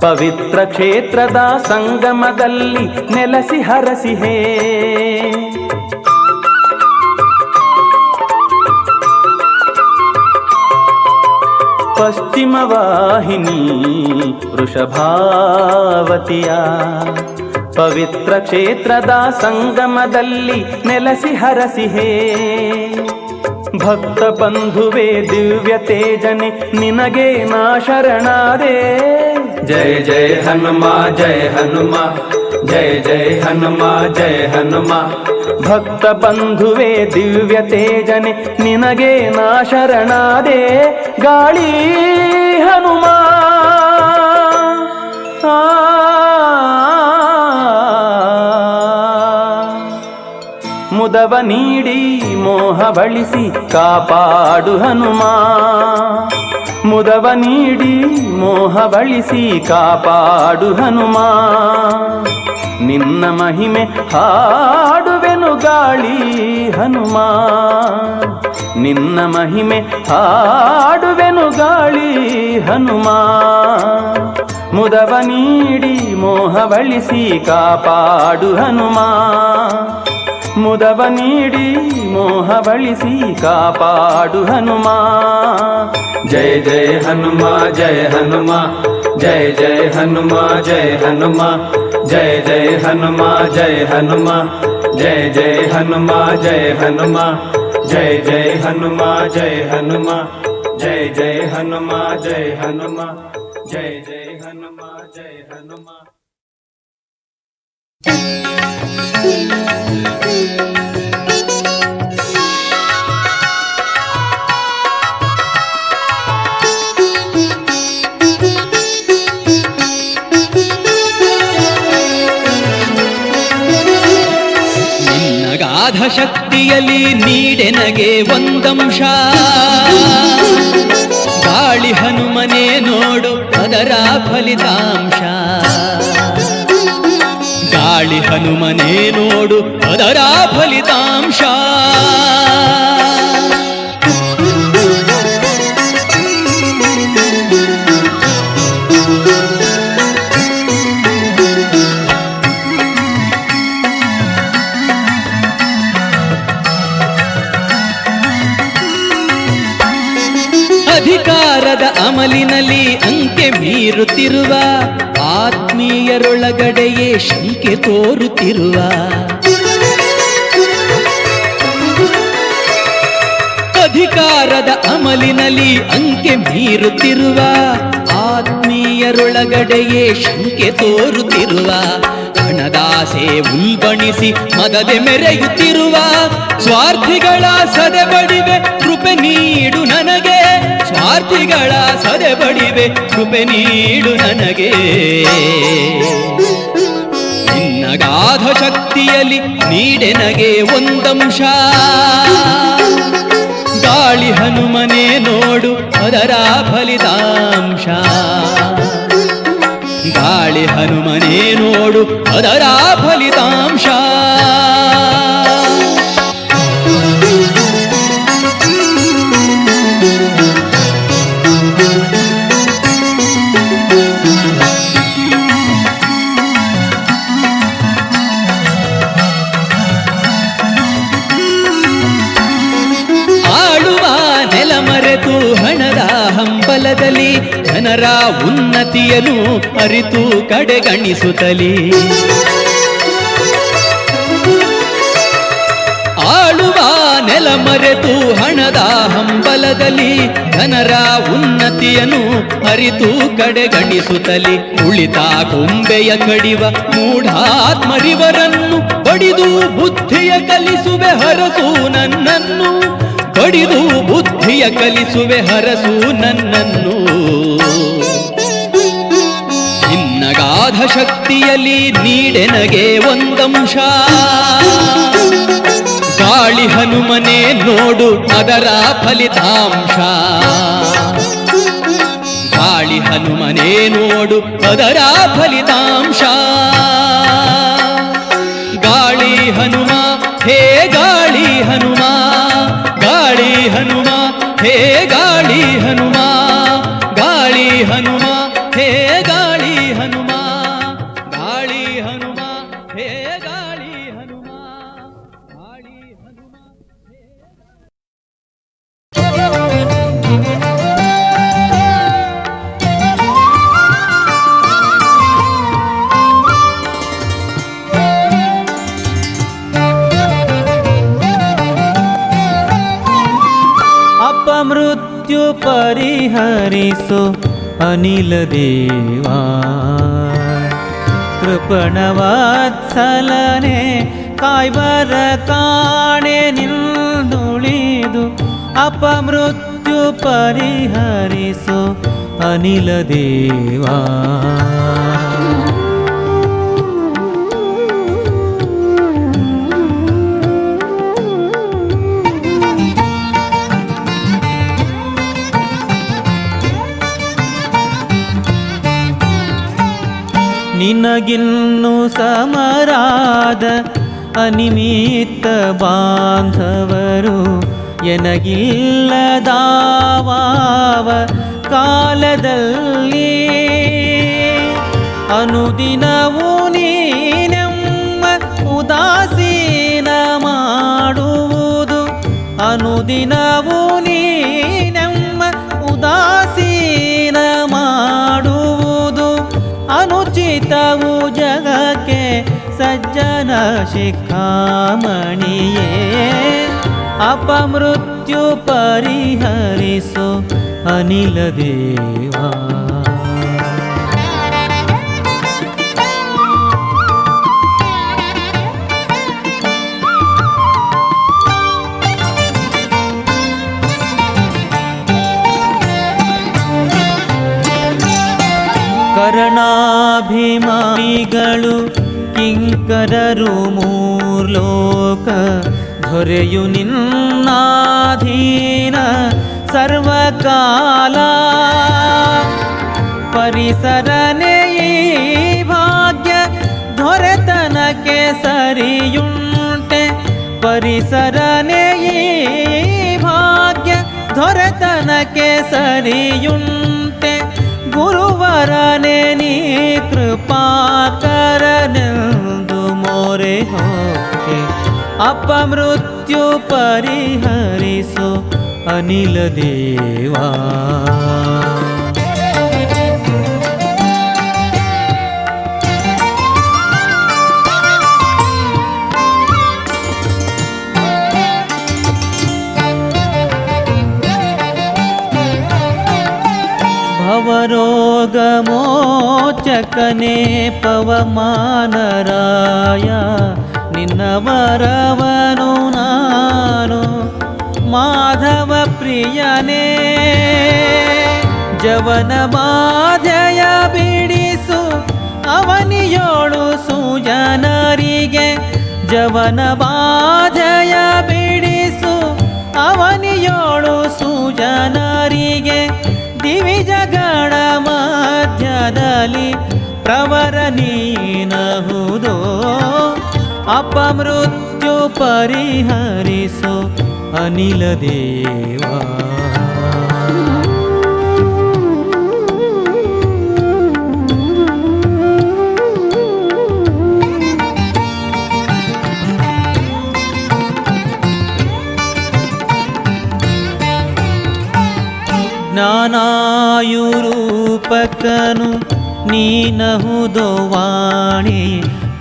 ಪವಿತ್ರ ಕ್ಷೇತ್ರದ ಸಂಗಮದಲ್ಲಿ ನೆಲೆಸಿ ಹರಸಿಹೇ. ಪಶ್ಚಿಮ ವಾಹಿನಿ ವೃಷಭಾವತಿಯ ಪವಿತ್ರ ಕ್ಷೇತ್ರದ ಸಂಗಮದಲ್ಲಿ ನೆಲೆಸಿ ಹರಸಿಹೇ. ಭಕ್ತ ಬಂಧುವೆ ದಿವ್ಯ ತೇಜನೆ, ನಿನಗೆ ನಾ ಶರಣಾದೆ. ಜೈ ಜೈ ಹನುಮ ಜೈ ಹನುಮ, ಜೈ ಜೈ ಹನುಮ ಜೈ ಹನುಮ. ಭಕ್ತ ಬಂಧುವೆ ದಿವ್ಯ ತೇಜನೆ, ನಿನಗೆ ನಾ ಶರಣಾದೆ. ಗಾಳಿ ಹನುಮ ಮುದವ ನೀಡಿ ಮೋಹವಳಿಸಿ ಕಾಪಾಡು ಹನುಮ, ಮುದವ ನೀಡಿ ಮೋಹವಳಿಸಿ ಕಾಪಾಡು ಹನುಮ. ನಿನ್ನ ಮಹಿಮೆ ಹಾಡುವೆನು ಗಾಳಿ ಹನುಮ, ನಿನ್ನ ಮಹಿಮೆ ಹಾಡುವೆನು ಗಾಳಿ ಹನುಮ. ಮುದವ ನೀಡಿ ಮೋಹವಳಿಸಿ ಕಾಪಾಡು ಹನುಮ, ಮುದವ ನೀಡಿ ಮೋಹವಳಿಸಿ ಕಾಪಾಡು ಹನುಮ. ಜೈ ಜೈ ಹನುಮ ಜೈ ಹನುಮ, ಜೈ ಜೈ ಹನುಮ ಜೈ ಹನುಮ. ಜೈ ಜೈ ಹನುಮ ಜೈ ಹನುಮ, ಜೈ ಜೈ ಹನುಮ ಜೈ ಹನುಮ. ಜೈ ಜೈ ಹನುಮ ಜೈ ಹನುಮ, ಜೈ ಜೈ ಹನುಮ ಜೈ ಹನುಮ. ಜೈ ಜೈ ಹನುಮ ಜೈ ಹನುಮ. ನಿನ್ನಗಾಧ ಶಕ್ತಿಯಲ್ಲಿ ನೀಡೆನಗೆ ಒಂದಂಶ, ಗಾಳಿ ಹನುಮನೇ ನೋಡು ಅದರ ಫಲಿತಾಂಶ. ಗಾಳಿ ಹನುಮನೇ ನೋಡು ಅದರ ಫಲಿತಾಂಶ. ಅಧಿಕಾರದ ಅಮಲಿನಲ್ಲಿ ಅಂಕೆ ಮೀರುತ್ತಿರುವ ಆತ್ಮೀಯರೊಳಗಡೆಯೇ ಶಂಕೆ ತೋರುತ್ತಿರುವ, ಅಧಿಕಾರದ ಅಮಲಿನಲ್ಲಿ ಅಂಕೆ ಮೀರುತ್ತಿರುವ ಆತ್ಮೀಯರೊಳಗಡೆಯೇ ಶಂಕೆ ತೋರುತ್ತಿರುವ, ಹಣದಾಸೆ ಉಲ್ಬಣಿಸಿ ಮದದೆ ಮೆರೆಯುತ್ತಿರುವ ಸ್ವಾರ್ಥಿಗಳ ಸದೆಬಡಿವೆ ಕೃಪೆ ನೀಡು ನನಗೆ. ಸ್ವಾರ್ಥಿಗಳ ಸದೆಬಡಿವೆ ಕೃಪೆ ನೀಡು ನನಗೆ. ನಿನ್ನಗಾಧ ಶಕ್ತಿಯಲ್ಲಿ ನೀಡೆನಗೆ ಒಂದಂಶ, ಗಾಳಿ ಹನುಮನೇ ನೋಡು ಅದರ ಫಲಿತಾಂಶ. ಗಾಳಿ ಹನುಮನೇ ನೋಡು ಅದರ ಫಲಿತಾಂಶ. ಹಂಬಲದಲ್ಲಿ ಜನರ ಉನ್ನತಿಯನ್ನು ಅರಿತು ಕಡೆಗಣಿಸುತ್ತಲೇ ಆಳುವ ನೆಲ ಮರೆತು ಹಣದ ಹಂಬಲದಲ್ಲಿ ಜನರ ಉನ್ನತಿಯನ್ನು ಅರಿತು ಕಡೆಗಣಿಸುತ್ತಲೇ ಉಳಿತ ಕೊಂಬೆಯ ಕಡಿವ ಮೂಢಾತ್ಮರಿವರನ್ನು ಬಡಿದು ಬುದ್ಧಿಯ ಕಲಿಸುವೆ ಹರಸು ನನ್ನನ್ನು ಬಡಿದು ಬುದ್ಧಿಯ ಕಲಿಸುವೆ ಹರಸು ನನ್ನನ್ನು ನಿನ್ನಗಾಧ ಶಕ್ತಿಯಲ್ಲಿ ನೀಡೆನಗೆ ಒಂದಂಶ ಗಾಳಿ ಹನುಮನೆ ನೋಡು ಅದರ ಫಲಿತಾಂಶ ಗಾಳಿ ಹನುಮನೆ ನೋಡು ಅದರ ಫಲಿತಾಂಶ ಗಾಳಿ ಹನುಮ ಹೇ ಗಾಳಿ ಹನುಮ ಗಾಳಿ ಹನುಮ ಹೇ ಗಾಳಿ ಹನುಮ ಗಾಳಿ ಹನುಮ ಹೇ ಗಾಳಿ ಹನುಮ ಗಾಳಿ ಹನುಮ ಹೇ ಗಾಳಿ ಹನುಮ ಗಾಳಿ ಹನುಮ ಅಪಮೃತ್ಯು ಪರಿಹರಿಸು ಅನಿಲ ದೇವಾ ಕೃಪಣವತ್ಸಲನೆ ಕಾಯ್ಬರ ಕಾಣೆ ನಿಂದುಳಿದು ಅಪಮೃತ್ಯು ಪರಿಹರಿಸು ಅನಿಲ ದೇವಾ ನಿನಗಿನ್ನು ಸಮರಾದ ಅನಿಮಿತ್ತ ಬಾಂಧವರು ಎನಗಿಲ್ಲದಾವ ಕಾಲದಲ್ಲಿ ಅನುದಿನವೂ ನೀನೆಮ್ಮ ಉದಾಸೀನ ಮಾಡುವುದು ಅನುದಿನವೂ ನೀನೆಮ್ಮ ಉದಾಸೀನ ಮಾಡುವುದು ಅನುಚಿತವು ಜಗಕ್ಕೆ ಸಜ್ಜನ ಶಿಖಾಮಣಿಯೇ ಅಪಮೃತ್ಯು ಪರಿಹರಿಸು ಅನಿಲ ದೇವಾ ಕರಣಾಭಿಮಾನಿಗಳು ಕಿಂಕರರು ಮೂರ್ಲೋಕ ದೊರೆಯು ನಿನ್ನಾಧೀನ ಸರ್ವಕಾಲ ಪರಿಸರನೇ ಈ ಭಾಗ್ಯ ದೊರೆತನಕ್ಕೆ ಸರಿಯುಂಟೆ ಪರಿಸರನೇ ಈ ಭಾಗ್ಯ ದೊರೆತನಕ್ಕೆ ಸರಿಯುಂಟೆ ಗುರುವರನೆ ನೀ ಕೃಪಾಕರನೆಂದು ಮೋರೆ ಹೋಕೆ ಅಪಮೃತ್ಯು ಪರಿಹರಿಸು ಅನಿಲ ದೇವಾ ಭವರೋಗ ಮೋಚಕನೇ ಪವಮಾನರಾಯ ನಿನ್ನ ವರವನು ನಾನು ಮಾಧವ ಪ್ರಿಯನೇ ಜವನ ಬಾಧೆಯ ಬಿಡಿಸು ಅವನಿಯೋಳು ಸುಜನರಿಗೆ ಜವನ ಬಾಧೆಯ ಬಿಡಿಸು ಅವನಿಯೋಳು ಸುಜನರಿಗೆ ದಿವಿಜಗಳ ಮಧ್ಯದಲ್ಲಿ ಪ್ರವರ ನೀನಹುದೋ ಅಪಮೃತ್ಯು ಪರಿಹರಿಸು ಅನಿಲ ದೇವಾ ನಾನಾಯುರೂಪಕನು ನೀನಹುದೋ ವಾಣಿ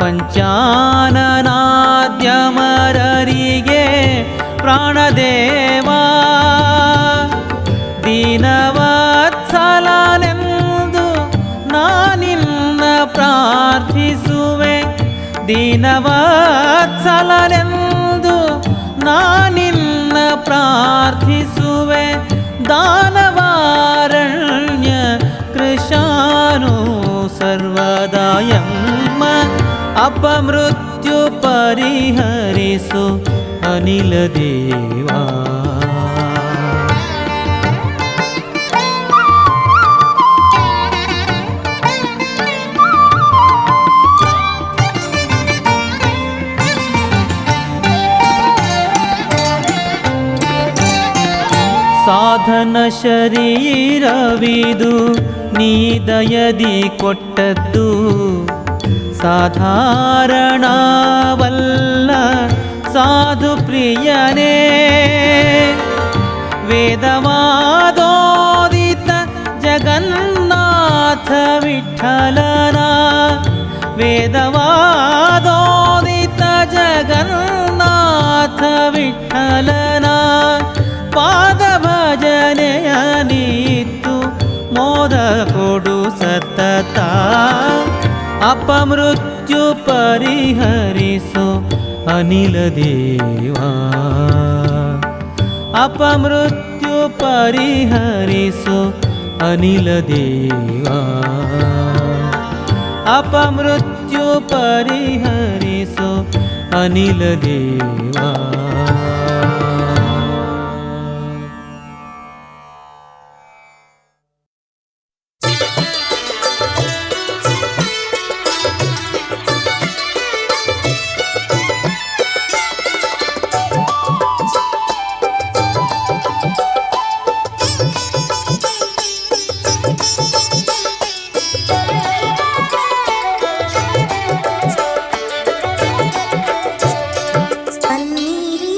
ಪಂಚಾನನಾದ್ಯಮರರಿಗೆ ಪ್ರಾಣದೇವಾ ದೀನವತ್ಸಲನೆಂದು ನಾನಿನ್ನ ಪ್ರಾರ್ಥಿಸುವೆ ದೀನವತ್ಸಲನೆಂದು ನಾನಿನ್ನ ಪ್ರಾರ್ಥಿಸುವೆ ದಾನವಾರಣ್ಯ ಕೃಶಾನು ಸರ್ವದಾಯಮ್ಮ ಅಪಮೃತ್ಯು ಪರಿಹರಿಸು ಅನಿಲ ದೇವಾ ಸಾಧನ ಶರೀರವಿದು ನೀ ದಯದಿ ಕೊಟ್ಟದ್ದು ಸಾಧಾರಣವಲ್ಲ ಸಾಧು ಪ್ರಿಯನೇ ವೇದವಾದೋದಿತ ಜಗನ್ನಾಥ ವಿಠಲನ ವೇದವಾದೋದಿತ ಜಗನ್ನಾಥ ವಿಠಲನ ಪಾದ ಭಜನೆಯ ನೀತು ಮೋದ ಕೊಡು ಸತತ ಅಪಮೃತ್ಯು ಪರಿಹರಿಸು ಅನಿಲ ದೇವಾ ಅಪಮೃತ್ಯು ಪರಿಹರಿಸು ಅನಿಲ ದೇವಾ ಅಪಮೃತ್ಯು ಪರಿಹರಿಸು ಅನಿಲ ದೇವಾ ಪನ್ನೀರಿ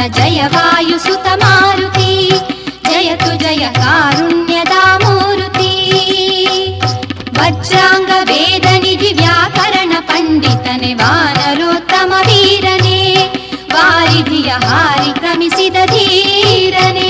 जय वायुसुत मारुति जयतु जय कारुण्यदा मूर्ति वज्रांग वेद निधि व्याकरण पंडितने वानरोत्तम वीरने वारिधिय हारि क्रमिसिद धीरने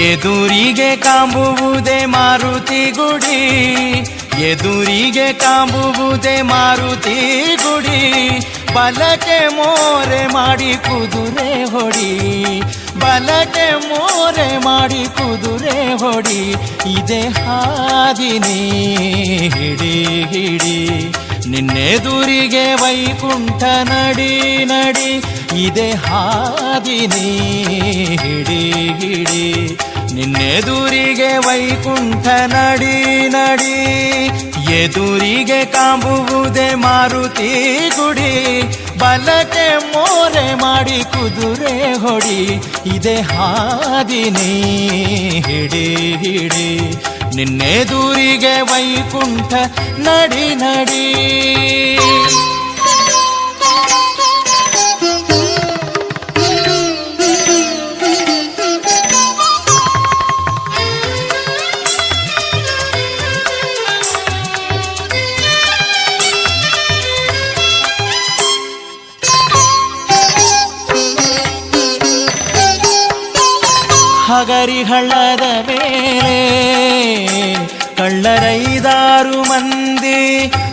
ಎದುರಿಗೆ ಕಾಂಬುವುದೇ ಮಾರುತಿ ಗುಡಿ, ಎದುರಿಗೆ ಕಾಂಬುವುದೇ ಮಾರುತಿ ಗುಡಿ. ಬಲಕ್ಕೆ ಮೋರೆ ಮಾಡಿ ಕುದುರೆ ಹೊಡಿ, ಬಲಕ್ಕೆ ಮೋರೆ ಮಾಡಿ ಕುದುರೆ ಹೊಡಿ. ಇದೇ ಹಾದಿನಿ ಹಿಡಿ ಹಿಡಿ, ನಿನ್ನೆದುರಿಗೆ ವೈಕುಂಠ ನಡಿ ನಡಿ. ಇದೇ ಹಾದಿನಿ ಹಿಡಿ ಹಿಡಿ, ನಿನ್ನೆದುರಿಗೆ ವೈಕುಂಠ ನಡಿ ನಡಿ. ಎದುರಿಗೆ ಕಾಂಬುವುದೇ ಮಾರುತಿ ಗುಡಿ, ಬಲಕ್ಕೆ ಮೋರೆ ಮಾಡಿ ಕುದುರೆ ಹೊಡಿ. ಇದೇ ಹಾದಿನಿ ಹಿಡಿ ಹಿಡಿ, ನಿನ್ನೆದುರಿಗೆ ವೈಕುಂಠ ನಡಿ ನಡಿ. ಹಗರಿ ಹಳ್ಳದ ಮೇಲೆ ಕಳ್ಳರೈದಾರು ಮಂದಿ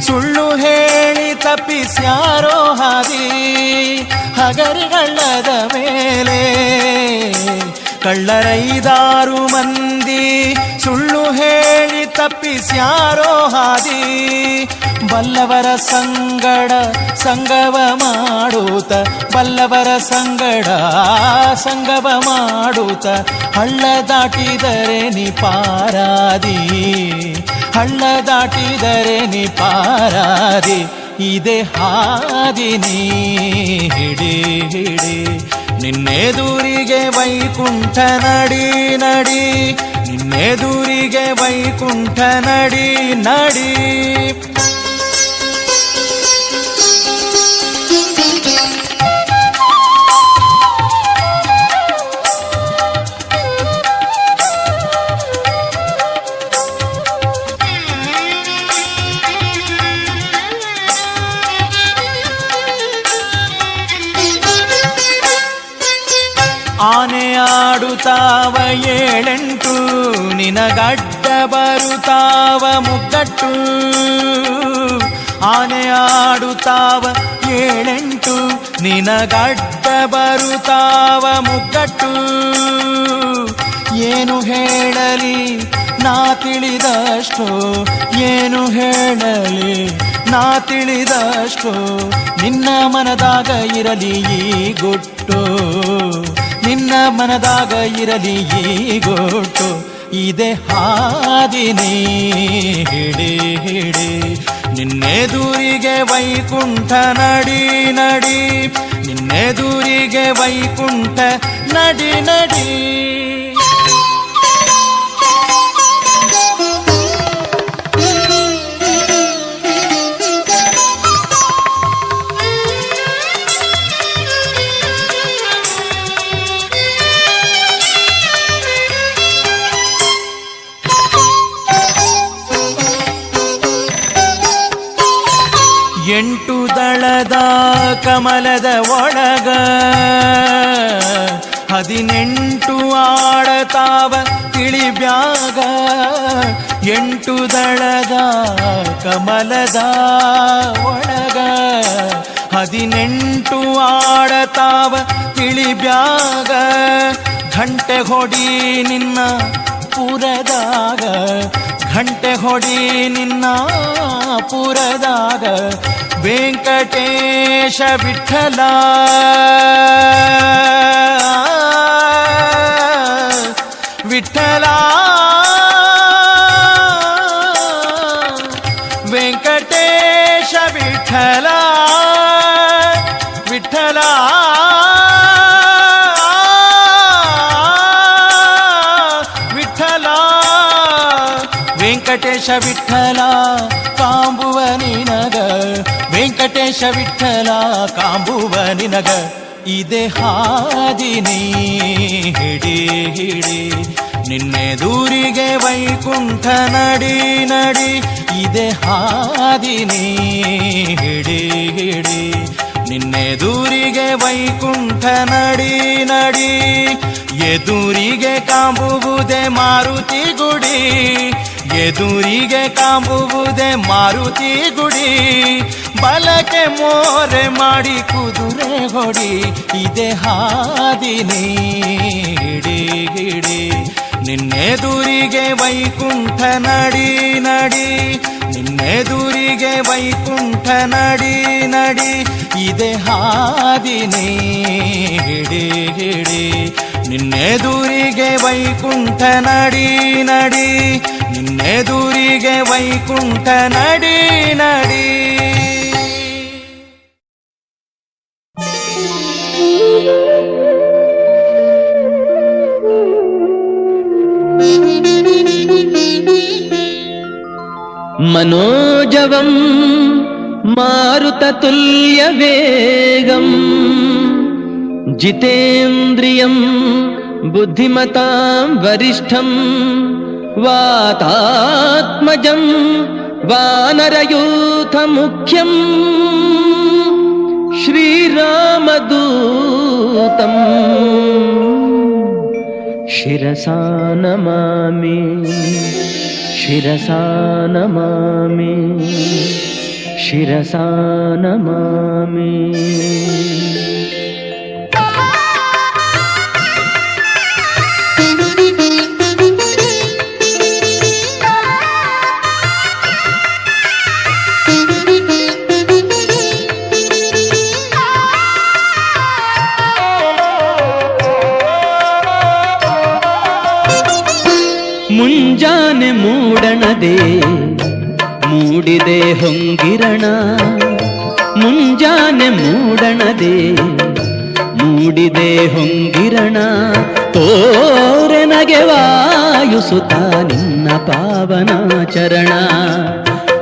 ಸುಳ್ಳು ಹೇಳಿ ತಪ್ಪಿಸ್ಯಾರೋ ಹಾದಿ ಹಗರಿಗಳ್ಳದ ಮೇಲೆ. ಕಳ್ಳರೈದಾರು ಮಂದಿ ಸುಳ್ಳು ಹೇಳಿ ತಪ್ಪಿಸ್ಯಾರೋ ಹಾದಿ ಬಲ್ಲವರ ಸಂಗಡ ಸಂಗವ ಮಾಡೂತ ಬಲ್ಲವರ ಸಂಗಡ ಸಂಗವ ಮಾಡೂತ ಹಳ್ಳ ದಾಟಿದರೆ ನಿ ಪಾರಾದಿ ಹಳ್ಳ ದಾಟಿದರೆ ನಿ ಪಾರಾದಿ ಇದೇ ಹಾದಿ ನೀ ಹಿಡಿ ಹಿಡಿ ನಿನ್ನೆದುರಿಗೆ ವೈಕುಂಠ ನಡಿ ನಡಿ ನಿನ್ನೆದುರಿಗೆ ವೈಕುಂಠ ನಡಿ ನಡಿ. ಆನೆ ಆಡುತ್ತಾವ ಏಳೆಂಟು ನಿನಗಡ್ಡ ಬರುತ್ತಾವ ಮುಗ್ಗಟ್ಟು. ಆನೆ ಆಡುತ್ತಾವ ಏಳೆಂಟು ನಿನಗಡ್ಡ ಬರುತ್ತಾವ ಮುಗ್ಗಟ್ಟು. ಏನು ಹೇಳಲಿ ನಾ ತಿಳಿದಷ್ಟು ಏನು ಹೇಳಲಿ ನಾ ತಿಳಿದಷ್ಟು ನಿನ್ನ ಮನದಾಗ ಇರಲಿ ಈ ಗುಟ್ಟು ನಿನ್ನ ಮನದಾಗ ಇರಲಿ ಈ ಗುಟ್ಟು ಇದೇ ಹಾದಿ ನೀ ಹಿಡಿ ಹಿಡಿ ನಿನ್ನೆದುರಿಗೆ ವೈಕುಂಠ ನಡಿ ನಡಿ ನಿನ್ನೆದುರಿಗೆ ವೈಕುಂಠ ನಡಿ ನಡಿ. ಎಂಟು ದಳದ ಕಮಲದ ಒಳಗ 18 ಆಡತಾವ ತಿಳಿಬ್ಯಾಗ. ಎಂಟು ದಳದ ಕಮಲದ ಒಳಗ 18 ಆಡತಾವ ತಿಳಿಬ್ಯಾಗ. ಘಂಟೆ ಹೊಡಿ ನಿನ್ನ ಪುರದಾಗ ಘಂಟೆ ಹೊಡಿ ನಿನ್ನ ಪುರದಾಗ ವೆಂಕಟೇಶ ವಿಠಲ ವಿಠಲ ವೆಂಕಟೇಶ ವಿಠಲ ವಿಠಲ ವಿಠಲ ವೆಂಕಟೇಶ ವಿಠಲ ಕಾಂಬುವ ನಿನಗ ವೆಂಕಟೇಶ ವಿಠಲ ಕಾಂಬುವ ನಿನಗ ಇದೇ ಹಾದಿ ನೀ ಹಿಡಿ ಹಿಡಿ ನಿನ್ನೆದುರಿಗೆ ವೈಕುಂಠ ನಡಿ ನಡಿ ಇದೇ ಹಾದಿ ನೀ ಹಿಡಿ ಹಿಡಿ ನಿನ್ನೆದುರಿಗೆ ವೈಕುಂಠ ನಡಿ ನಡಿ. ಎದುರಿಗೆ ಕಾಂಬುವುದೇ ಮಾರುತಿ ಗುಡಿ ಎದುರಿಗೆ ಕಾಂಬುವುದೇ ಮಾರುತಿ ಗುಡಿ. ಬಲಕ್ಕೆ ಮೋರೆ ಮಾಡಿ ಕುದುರೆ ಹೊಡಿ ಇದೇ ಹಾದಿ ನೀ ಹಿಡಿ ಹಿಡಿ ನಿನ್ನೆದುರಿಗೆ ವೈಕುಂಠ ನಡಿ ನಡಿ ನಿನ್ನೆದುರಿಗೆ ವೈಕುಂಠ ನಡಿ ನಡಿ ಇದೇ ಹಾದಿ ನೀ ಹಿಡಿ ಹಿಡಿ ನಿನ್ನೆದುರಿಗೆ ವೈಕುಂಠ ನಡಿ ನಡಿ ನಿನ್ನೆದುರಿಗೆ ವೈಕುಂಠ ನಡಿ ನಡಿ. मनोजवं मारुततुल्यवेगं जितेन्द्रियं बुद्धिमतां वरिष्ठं वातात्मजं वानरयूथमुख्यं श्रीरामदूतं शिरसा नमामि ಶಿರಸಾ ನಮಾಮಿ ಶಿರಸಾ ನಮಾಮಿ. ಮುಂಜಾನೆ ಮೂಡಣದೆ ಮೂಡಿದೆ ಹೊಂಗಿರಣ, ಮುಂಜಾನೆ ಮೂಡಣದೆ ಮೂಡಿದೆ ಹೊಂಗಿರಣ. ತೋರೆನಗೆ ವಾಯುಸುತ ನಿನ್ನ ಪಾವನ ಚರಣ,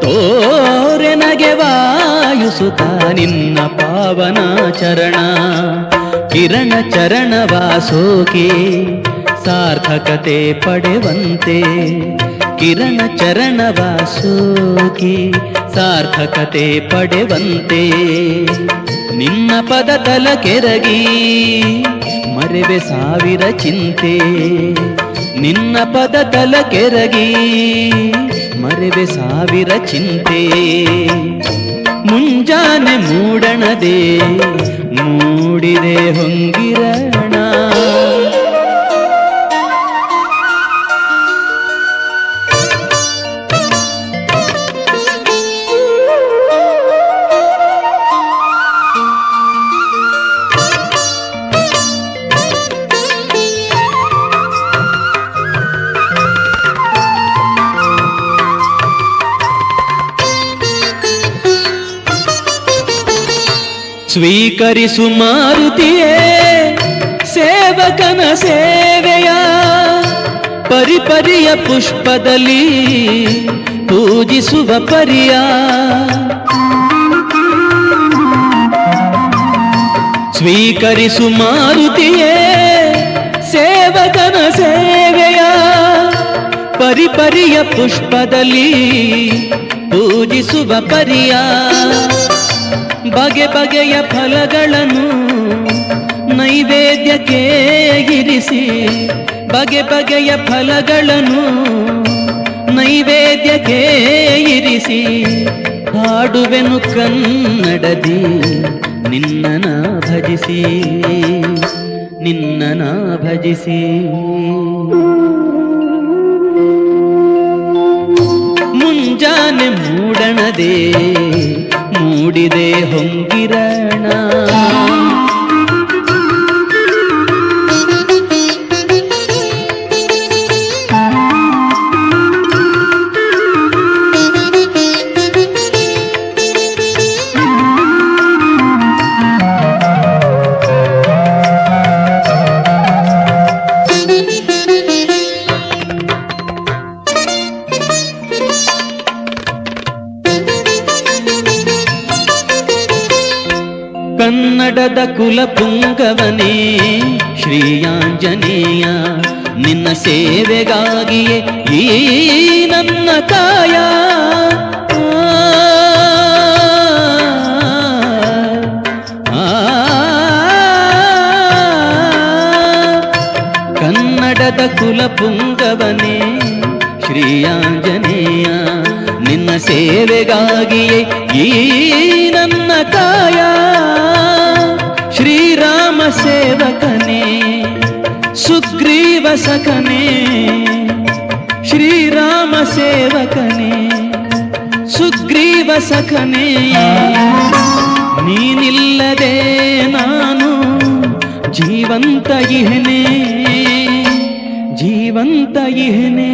ತೋರೆನಗೆ ವಾಯುಸುತ ನಿನ್ನ ಪಾವನ ಚರಣ. ಕಿರಣ ಚರಣ ವಾಸೋಕೆ ಸಾರ್ಥಕತೆ ಪಡೆವಂತೆ, ಕಿರಣ ಚರಣ ವಾಸೋಕೆ ಸಾರ್ಥಕತೆ ಪಡೆವಂತೆ. ನಿನ್ನ ಪದ ತಲ ಕೆರಗಿ ಮರೆವೆ ಸಾವಿರ ಚಿಂತೆ, ನಿನ್ನ ಪದ ತಲ ಕೆರಗಿ ಮರೆವೆ ಸಾವಿರ ಚಿಂತೆ. ಮುಂಜಾನೆ ಮೂಡಣದೆ ಮೂಡಿದೆ ಹೊಂಗಿರಣ. ಸ್ವೀಕರಿಸು ಮಾರುತಿಯೇ ಸೇವಕನ ಸೇವೆಯ, ಪರಿಪರಿಯ ಪುಷ್ಪದಲ್ಲಿ ಪೂಜಿಸುವ ಪರಿಯ. ಸ್ವೀಕರಿಸು ಮಾರುತಿಯೇ ಸೇವಕನ ಸೇವೆಯ, ಪರಿಪರಿಯ ಪುಷ್ಪದಲ್ಲಿ ಪೂಜಿಸುವ ಪರಿಯ. ಬಗೆ ಬಗೆಯ ಫಲಗಳನ್ನು ನೈವೇದ್ಯಕ್ಕೆ ಇರಿಸಿ, ಬಗೆ ಬಗೆಯ ಫಲಗಳನ್ನು ನೈವೇದ್ಯಕ್ಕೆ ಇರಿಸಿ. ಹಾಡುವೆನು ಕನ್ನಡದಿ ನಿನ್ನನ ಭಜಿಸಿ, ನಿನ್ನನ ಭಜಿಸಿ. ಮುಂಜಾನೆ ಮೂಡಣದೆ ಮೂಡಿದೆ ಹೊಂಗಿರಣ. ಕನ್ನಡದ ಕುಲಪುಂಗವನೇ ಶ್ರೀಯಾಂಜನೇಯ, ನಿನ್ನ ಸೇವೆಗಾಗಿಯೇ ಈ ನನ್ನ ಕಾಯ. ಕನ್ನಡದ ಕುಲಪುಂಗವನೇ ಶ್ರೀಯಾಂಜನೇಯ, ನಿನ್ನ ಸೇವೆಗಾಗಿಯೇ ಈ ನನ್ನ ಕಾಯ. ಶ್ರೀರಾಮ ಸೇವಕನೇ ಸುಗ್ರೀವ ಸಖನೇ, ಶ್ರೀರಾಮ ಸೇವಕನೇ ಸುಗ್ರೀವ ಸಖನೇ. ನೀನಿಲ್ಲದೆ ನಾನು ಜೀವಂತ ಇಹನೆ, ಜೀವಂತ ಇಹನೆ.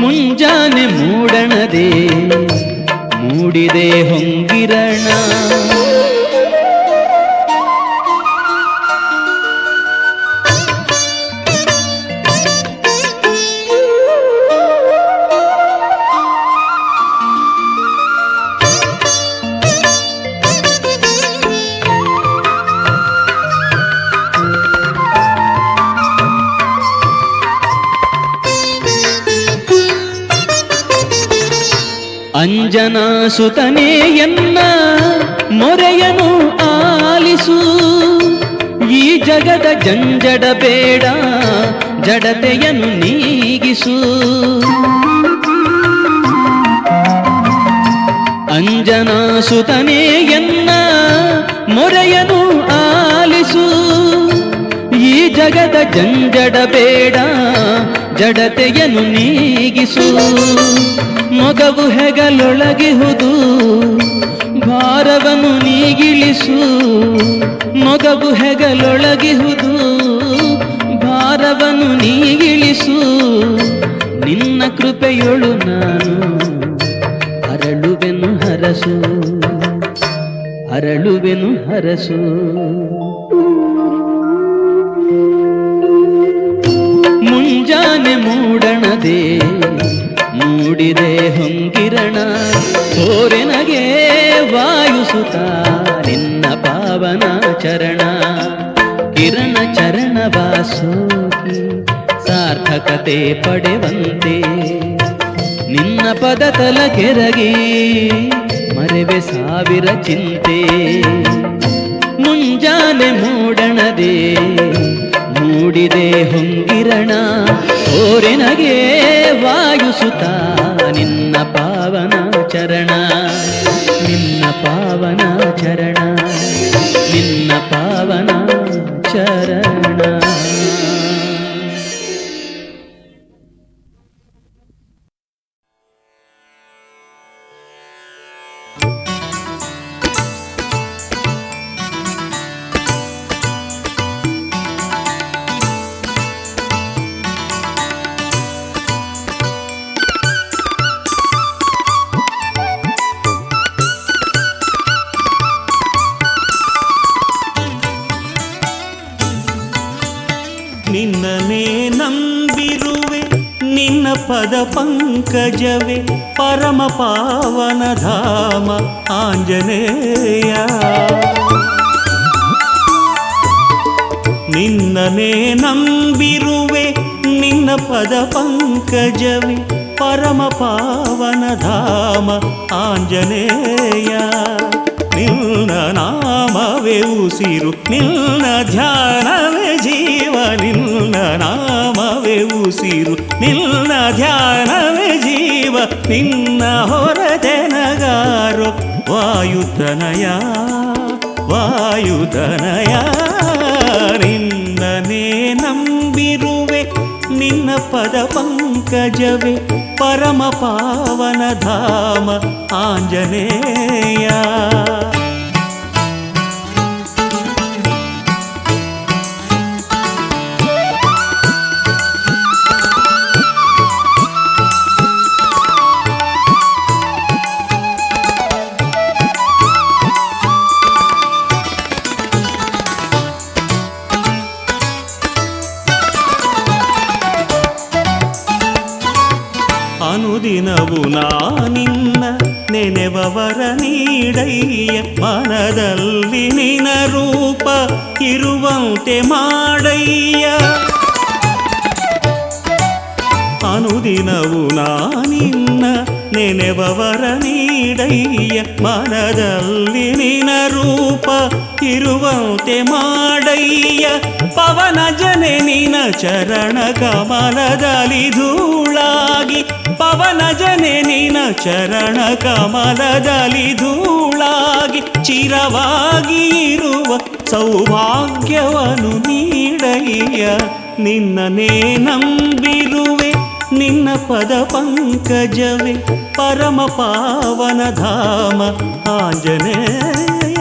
ಮುಂಜಾನೆ ಮೂಡಣದೆ ಮೂಡಿದೆ ಹೊಂಗಿರಣ. ಅಂಜನಾ ಸುತನೇ ಎನ್ನ ಮೊರೆಯನು ಆಲಿಸು, ಈ ಜಗದ ಜಂಜಡ ಬೇಡ ಜಡತೆಯನ್ನು ನೀಗಿಸು. ಅಂಜನಾಸುತನೇ ಎನ್ನ ಮೊರೆಯನು ಆಲಿಸು. ಈ ಜಗದ ಜಂಜಡ ಬೇಡ ಜಡತೆಯನ್ನು ನೀಗಿಸು. ಮೊಗವು ಹೆಗಲೊಳಗಿಹುದು ಭಾರವನ್ನು ನೀಗಿಳಿಸು. ಮೊಗವು ಹೆಗಲೊಳಗಿಹುದು ಭಾರವನ್ನು ನೀಗಿಳಿಸು. ನಿನ್ನ ಕೃಪೆಯೊಳು ನಾನು ಅರಳುವೆನು ಹರಸು, ಅರಳುವೆನು ಹರಸು. ಮುಂಜಾನೆ ಮೂಡಣದೆ ಮೂಡಿದೆ ಹೊಂಗಿರಣ. ತೋರೆನಗೆ ವಾಯುಸುತ ನಿನ್ನ ಪಾವನ ಚರಣ. ಕಿರಣ ಚರಣವ ಸೋಕಿ ಸಾರ್ಥಕತೆ ಪಡೆವಂತೆ. ನಿನ್ನ ಪದ ತಲ ಕೆರಗಿ ಮರೆವೆ ಸಾವಿರ ಚಿಂತೆ. ಮುಂಜಾನೆ ಮೂಡಣದೆ ಮೂಡಿದೆ ಹೊಂಗಿರಣ. ತೋರೆನಗೆ ವಾಯುಸುತ ನಿನ್ನ ಪಾವನ ಚರಣ. ನಿನ್ನ ಪಾವನ ಚರಣ, ನಿನ್ನ ಪಾವನ ಚರಣ. ನಿನ್ನನೇ ನಂಬಿರುವೆ ನಿನ್ನ ಪದ ಪಂಕಜವೇ ಪರಮ ಪಾವನ ಧಾಮ ಆಂಜನೇಯ. ನಿನ್ನನೇ ನಂಬಿರುವೆ ನಿನ್ನ ಪದ ಪಂಕಜವೇ ಪರಮ ಪಾವನ ಧಾಮ ಆಂಜನೇಯ. ನಿನ್ನ ನಾಮವೇ ಉಸಿರು ನಿನ್ನ ಧ್ಯಾನವೇ ಜೀವ. ನಿನ್ನ ನಾಮವೇ ಉಸಿರು ನಿನ್ನ ಧ್ಯಾನವೇ ಜೀವ. ನಿನ್ನ ಹೊರತೆ ನಗಾರೋ ವಾಯುತನಯ ವಾಯುತನಯ. ನಿನ್ನನೇ ನಂಬಿರುವೆ ನಿನ್ನ ಪದ ಪಂಕಜವೇ ಪರಮ ಪಾವನ ಧಾಮ ಆಂಜನೇಯ. ಅನುದಿನವು ನಾನಿನ್ನ ನೆನೆವವರ ನೀಡಯ್ಯ. ಮನದಲ್ಲಿ ನಿನ ರೂಪ ಇರುವಂತೆ ಮಾಡಯ್ಯ. ಅನುದಿನವು ನಾನಿನ್ನ ನೆನೆವವರ ನೀಡಯ್ಯ. ಮನದಲ್ಲಿ ನಿನ ರೂಪ ಇರುವಂತೆ ಮಾಡಯ್ಯ. ಪವನ ಜನೆ ನಿನ ಚರಣ ಕಮಲದಲ್ಲಿ ಧೂಳಾಗಿ. ಪವನ ಜನೆ ನಿನ ಚರಣ ಕಮಲದಲ್ಲಿ ಧೂಳಾಗಿ. ಚಿರವಾಗಿ ಇರುವ ಸೌಭಾಗ್ಯವನ್ನು ನೀಡಯ್ಯ. ನಿನ್ನನೇ ನಂಬಿರುವೆ ನಿನ್ನ ಪದ ಪಂಕಜವೇ ಪರಮ ಪಾವನ ಧಾಮ ಆಂಜನೇಯ.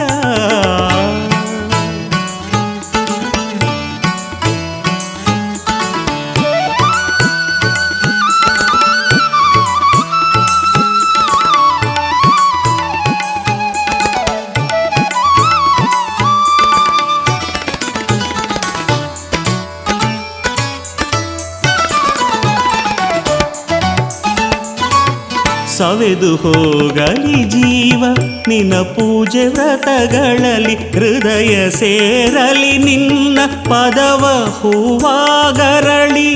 ಸವೆದು ಹೋಗಲಿ ಜೀವ ನಿನ್ನ ಪೂಜೆ ವ್ರತಗಳಲ್ಲಿ. ಹೃದಯ ಸೇರಲಿ ನಿನ್ನ ಪದವ ಹೂವಾಗರಳಿ.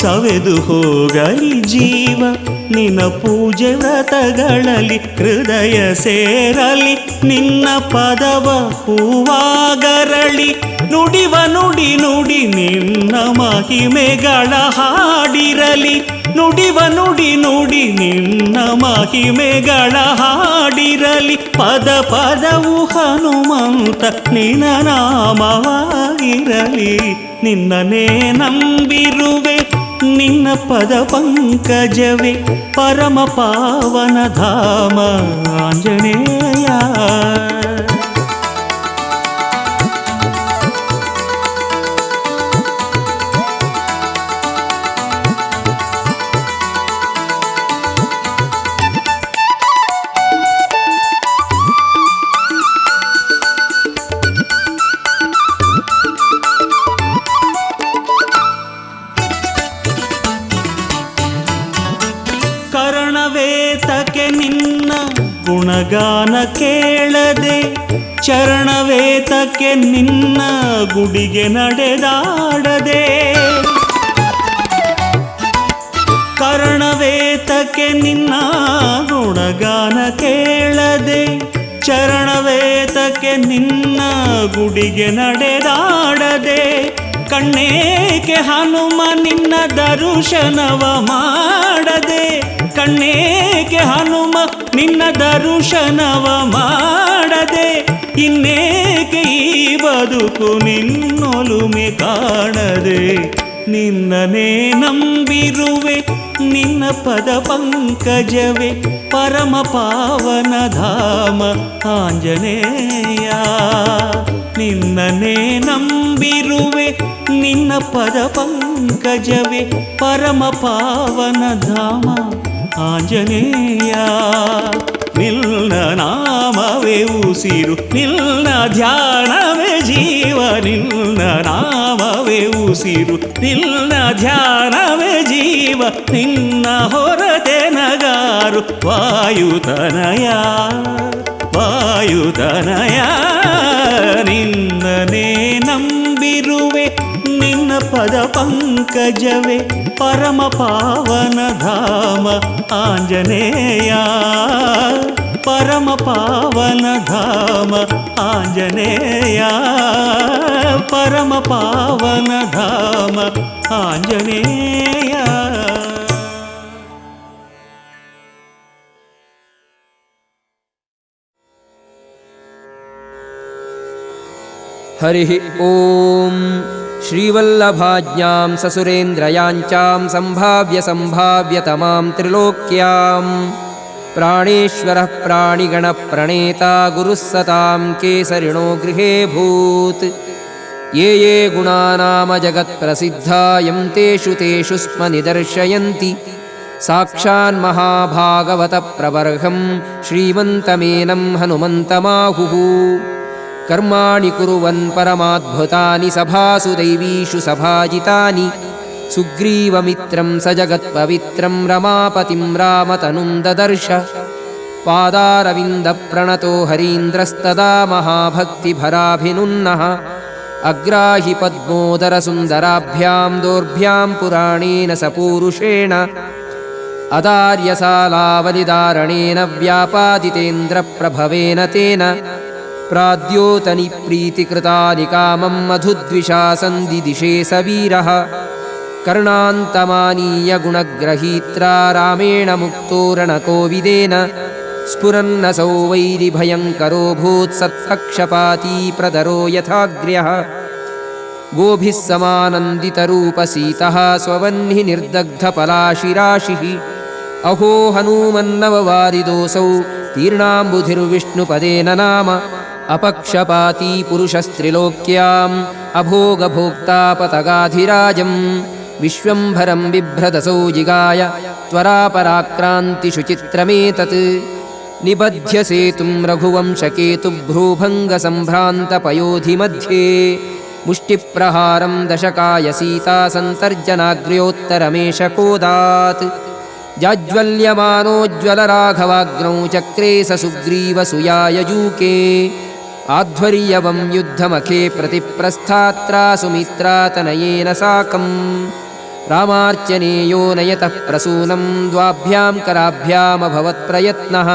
ಸವೆದು ಹೋಗಲಿ ಜೀವ ನಿನ್ನ ಪೂಜೆ ವ್ರತಗಳಲ್ಲಿ ಹೃದಯ ಸೇರಲಿ ನಿನ್ನ ಪದವ ಹೂವಾಗರಳಿ ನುಡಿವ ನುಡಿ ನುಡಿ ನಿನ್ನ ಮಹಿಮೆಗಳ ಹಾಡಿರಲಿ ನುಡಿವ ನುಡಿ ನುಡಿ ನಿನ್ನ ಮಹಿಮೆಗಳ ಹಾಡಿರಲಿ ಪದ ಪದವು ಹನುಮಂತ ನಿನ್ನ ನಾಮವಾಗಿರಲಿ ನಿನ್ನನೇ ನಂಬಿರುವೆ ನಿನ್ನ ಪದ ಪಂಕಜವೇ ಪರಮ ಪಾವನ ಧಾಮ ಆಂಜನೇಯ ಕರ್ಣವೇತಕ್ಕೆ ನಿನ್ನ ಗುಣಗಾನ ಕೇಳದೆ ಚರಣವೇತಕ್ಕೆ ನಿನ್ನ ಗುಡಿಗೆ ನಡೆದಾಡದೆ ಕರ್ಣವೇತಕ್ಕೆ ನಿನ್ನ ಗುಣಗಾನ ಕೇಳದೆ ಚರಣವೇತಕ್ಕೆ ನಿನ್ನ ಗುಡಿಗೆ ನಡೆದಾಡದೆ ಕಣ್ಣೇಕೆ ಹನುಮ ನಿನ್ನ ದರ್ಶನವ ಮಾಡದೆ ಕಣ್ಣೇಕೆ ಹನುಮ ನಿನ್ನ ದರ್ಶನವ ಮಾಡದೆ ಇನ್ನೇಕೆ ಈ ಬದುಕು ನಿನ್ನೊಲುಮೆ ಕಾಣದೆ ನಿನ್ನನೇ ನಂಬಿರುವೆ ನಿನ್ನ ಪದ ಪಂಕಜವೇ ಪರಮ ಪಾವನ ಧಾಮ ಆಂಜನೇಯ ನಿನ್ನನೇ ನಂಬಿರುವೆ ನಿನ್ನ ಪದ ಪಂಕಜವೇ ಪರಮ ಪಾವನ ಧಾಮ ಆಂಜನೇಯ ನಿನ್ನ ನಾಮವೇ ಉಸಿರು ನಿನ್ನ ಧ್ಯಾನವೇ ಜೀವ ನಿನ್ನ ನಾಮವೇ ಉಸಿರು ನಿನ್ನ ಧ್ಯಾನವೇ ಜೀವ ನಿನ್ನ ಹೊರತೆ ನಗಾರು ವಾಯುತನಯ ವಾಯುತನಯ ನಿನ್ನನೇ ನಂಬಿರುವೆ ನಿನ್ನ ಪದ ಪಂಕಜವೇ ಪರಮ ಪಾವನ ಧಾಮ ಆಂಜನೇಯ ಪರಮ ಪಾವನ ಧಾಮ ಆಂಜನೇಯ ಪರಮ ಪಾವನ ಧಾಮ ಆಂಜನೇಯ ಹರಿ ಓಂ ಶ್ರೀವಲ್ಲಭಾಜ್ಞಾಂ ಸಸುರೇಂದ್ರಯಾಂಚಾಂ ಸಂಭಾವ್ಯ ಸಂಭಾವ್ಯತಮಾಂ ತ್ರಿಲೋಕ್ಯಾಂ ಪ್ರಾಣೇಶ್ವರಃ ಪ್ರಾಣಿಗಣಪ್ರಣೇತಾ ಗುರುಃ ಸತಾಂ ಕೇಸರಿಣೋ ಗೃಹೇ ಭೂತ್ ಯೇ ಯೇ ಗುಣಾನಾಮ ಜಗತ್ಪ್ರಸಿದ್ಧಾ ಯಂ ತೇಷು ತೇಷು ಸ್ಮ ನಿದರ್ಶಯಂತಿ ಸಾಕ್ಷಾನ್ಮಹಾಭಾಗವತ ಪ್ರಬರ್ಹಂ ಶ್ರೀಮಂತಮೇನಂ ಹನುಮಂತಮಾಹುಃ ಕರ್ಮಾಣಿ ಕುರುವನ್ ಪರಮಾದ್ಭುತಾನಿ ಸಭಾಸು ದೈವೀಷು ಸಭಾಜಿತಾನಿ ಸುಗ್ರೀವಮಿತ್ರಂ ಸ ಜಗತ್ಪವಿತ್ರಂ ರಮಾಪತಿಂ ರಾಮತನುಂ ದದರ್ಶ ಪಾದಾರವಿಂದ ಪ್ರಣತೋ ಹರೀಂದ್ರಸ್ತದಾ ಮಹಾಭಕ್ತಿಭರಾಭಿನುನ್ನಃ ಅಗ್ರಾಹಿ ಪದ್ಮೋದರ ಸುಂದರಾಭ್ಯಾಂ ದೋರ್ಭ್ಯಾಂ ಪುರಾಣೇನ ಸ ಪೂರುಷೇಣ ಅದಾರ್ಯಸಾಲಾವಲಿದಾರಣೇನ ವ್ಯಾಪಾದಿತೇಂದ್ರ ಪ್ರಭವೇನ ತೇನ ಪ್ರಾದ್ಯೋತನಿ ಪ್ರೀತಿಕೃತಾನಿ ಕಾಮಂ ಮಧುದ್ವಿಷಾಸಂದಿ ದಿಶೇ ಸವೀರಃ ಕರ್ಣಾಂತಮಾನೀಯ ಗುಣಗ್ರಹೀತ್ರಾ ರಾಮೇಣ ಮುಕ್ತೋ ರಣಕೋವಿದೇನ ಸ್ಫುರನ್ನಸೌ ವೈರಿಭಯಂಕರೋऽಭೂತ್ ಸತ್ಪಕ್ಷಪಾತೀ ಪ್ರದರೋ ಯಥಾಗ್ರ್ಯಃ ಗೋಭಿಃ ಸಮಾನಂದಿತರೂಪಸೀತಃ ಸ್ವವನ್ಹಿ ನಿರ್ದಗ್ಧಪಲಾಶಿರಾಶಿಃ ಅಹೋ ಹನೂಮನ್ನವವಾರಿದೋऽಸೌ ತೀರ್ಣಾಂಬುಧಿರ್ವಿಷ್ಣುಪದೇನ ನಾಮ ಅಪಕ್ಷಪಾತೀ ಪುರುಷಸ್ತ್ರಿಲೋಕ್ಯಾಂ ಅಭೋಗಭೋಕ್ತಾಪತಗಾಧಿರಾಜಂ ವಿಶ್ವಂಭರಂ ಬಿಭ್ರದಸೌ ಜಿಗಾಯ ತ್ವರಾಪರಾಕ್ರಾಂತಿಷು ಚಿತ್ರಮೇತತ್ ನಿಬಧ್ಯ ಸೇತುಂ ರಘುವಂಶಕೇತುಭ್ರೂಭಂಗಸಂಭ್ರಾಂತಪಯೋಧಿ ಮಧ್ಯೆ ಮುಷ್ಟಿಪ್ರಹಾರಂ ದಶಕಾಯ ಸೀತಾ ಸಂತರ್ಜನಾಗ್ರ್ಯೋತ್ತರಮೇಷಕೋದಾತ್ ಜಾಜ್ವಲ್ಯಮಾನೋಜ್ವಲರಾಘವಾಗ್ನೌ ಚಕ್ರೇ ಸ ಸುಗ್ರೀವಸುಯಾಯಜೂಕೆ ಆಧ್ವರ್ಯವಂ ಯುದ್ಧಮಖೇ ಪ್ರತಿಪ್ರಸ್ಥಾತ್ರಾ ಸುಮಿತ್ರಾತನಯೇನ ಸಾಕಂ ರಾಮಾರ್ಚನೇಯೋ ನಯತಃ ಪ್ರಸೂನಂ ದ್ವಾಭ್ಯಾಂ ಕರಾಭ್ಯಾಮಭವತ್ ಪ್ರಯತ್ನಃ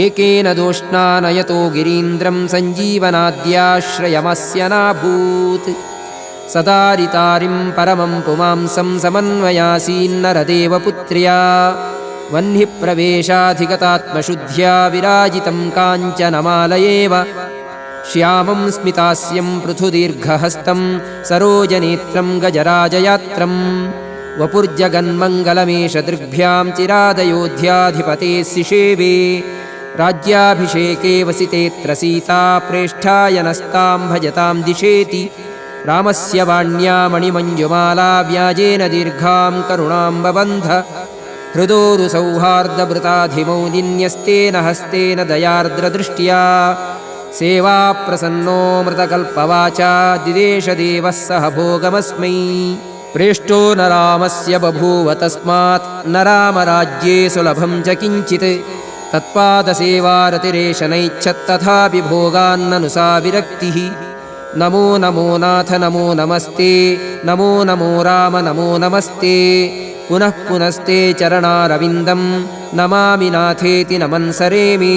ಏಕೇನ ದೋಷ್ಣಾ ನಯತೋ ಗಿರೀಂದ್ರಂ ಸಂಜೀವನಾದ್ಯಾಶ್ರಯಮಸ್ಯ ನಾಭೂತ್ ಸದಾರಿತಾರಿಂ ಪರಮಂ ಪುಮಾಂಸಂ ಸಮನ್ವಯಾಸೀನ್ನರದೇವಪುತ್ರ್ಯಾ ವಹ್ನಿ ಪ್ರವೇಶಾಧಿಗತಾತ್ಮಶುದ್ಧ್ಯಾ ವಿರಾಜಿತಂ ಕಾಂಚನಮಾಲಯೇವ ಶ್ಯಾಮಂ ಸ್ಮಿತಾಸ್ಯಂ ಪೃಥುದೀರ್ಘಹಸ್तं ಸರೋಜನೇತ್ರಂ ಗಜರಾಜಯಾತ್ರಂ ವಪುರ್ಜಗನ್ಮಂಗಲಮೇಷ ದೃಗ್ಭ್ಯಾಂ ಚಿರಾದಯೋಧ್ಯಾಧಿಪತೆ ಸಿಷೇವೆ ರಾಜ್ಯಾಭಿಷೇಕೆ ವಸಿತೇತ್ರ ಸೀತಾ ಪ್ರೇಷ್ಠಾಯನಸ್ತಾಂ ಭಜತಾಂ ದಿಶೇತಿ ರಾಮಸ್ಯ ವಾಣ್ಯಾ ಮಣಿಮಂಜುಮಾಲಾ ವ್ಯಾಜೇನ ದೀರ್ಘಾಂ ಕರುಣಾಂಬಬಂಧ ಹೃದೋರು ಸೌಹಾರ್ದಭೃತಾಧಿಮೌನಿನ್ಯಸ್ತೇನ ಹಸ್ತೇನ ದಯಾರ್ದ್ರದೃಷ್ಟ್ಯಾ ಸೇವಾ ಪ್ರಸನ್ನೋ ಮೃತಕಲ್ಪವಾಚಾ ದಿದೇಶ ದೇವಃ ಸಹ ಭೋಗಮಸ್ಮೈ ಪ್ರೇಷ್ಟೋ ನ ರಾಮಸ್ಯ ಬಭೂವ ತಸ್ಮಾತ್ ನ ರಾಮರಾಜ್ಯೇ ಸುಲಭಂ ಚ ಕಿಂಚಿತ್ ತತ್ಪಾದಸೇವಾರತಿರೇಶ ನೈಚ್ಛತ್ತಥಾಪಿ ಭೋಗಾನ್ನನು ಸಾ ವಿರಕ್ತಿಃ ನಮೋ ನಮೋ ನಾಥ ನಮೋ ನಮಸ್ತೆ ನಮೋ ನಮೋ ರಾಮ ನಮೋ ನಮಸ್ತೆ ಪುನಃ ಪುನಸ್ತೆ ಚರಣಾರವಿಂದಂ ನಮಾಮಿ ನಾಥೇತಿ ನಮನ್ಸರೇಮಿ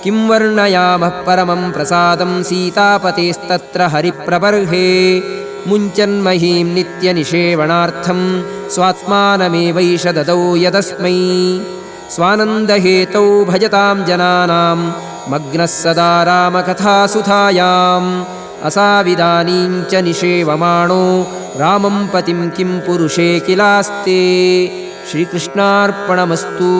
ಕಿಂ ವರ್ಣಯಾಮಃ ಪರಮಂ ಪ್ರಸಾದಂ ಸೀತಾಪತೇಸ್ತತ್ರ ಹರಿಪ್ರಬರ್ಹೇ ಮುಂಚನ್ಮಹೀಂ ನಿತ್ಯನಿಷೇವಣಾರ್ಥಂ ಸ್ವಾತ್ಮಾನಮೇವೈಷ ದದೌ ಯದಸ್ಮೈ ಸ್ವಾನಂದಹೇತೌ ಭಜತಾಂ ಜನಾನಾಂ ಮಗ್ನಃ ಸದಾ ರಾಮಕಥಾಸುಧಾಯಾಂ ಅಸಾವಿದಾನೀಂ ಚ ನಿಷೇವಮಾಣೋ ರಾಮಂ ಪತಿಂ ಕಿಂ ಪುರುಷೇ ಕಿಲಾಸ್ತೆ ಶ್ರೀಕೃಷ್ಣಾರ್ಪಣಮಸ್ತು.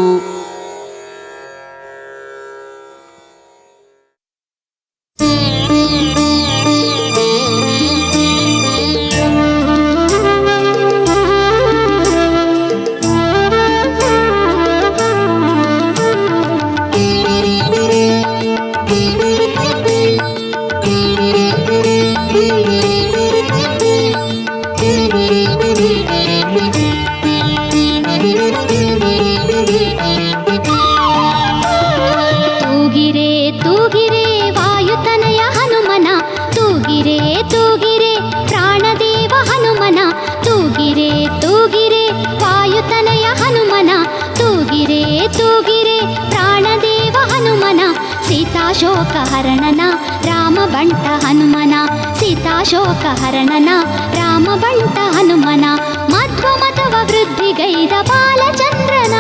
ಶೋಕಹರಣನ ರಾಮಬಂಟ ಹನುಮನ ಸೀತಾಶೋಕಹರಣನ ರಾಮಬಂಟ ಹನುಮನ ಮಧ್ವಮತವ ವೃದ್ಧಿಗೈದ ಬಾಲಚಂದ್ರನ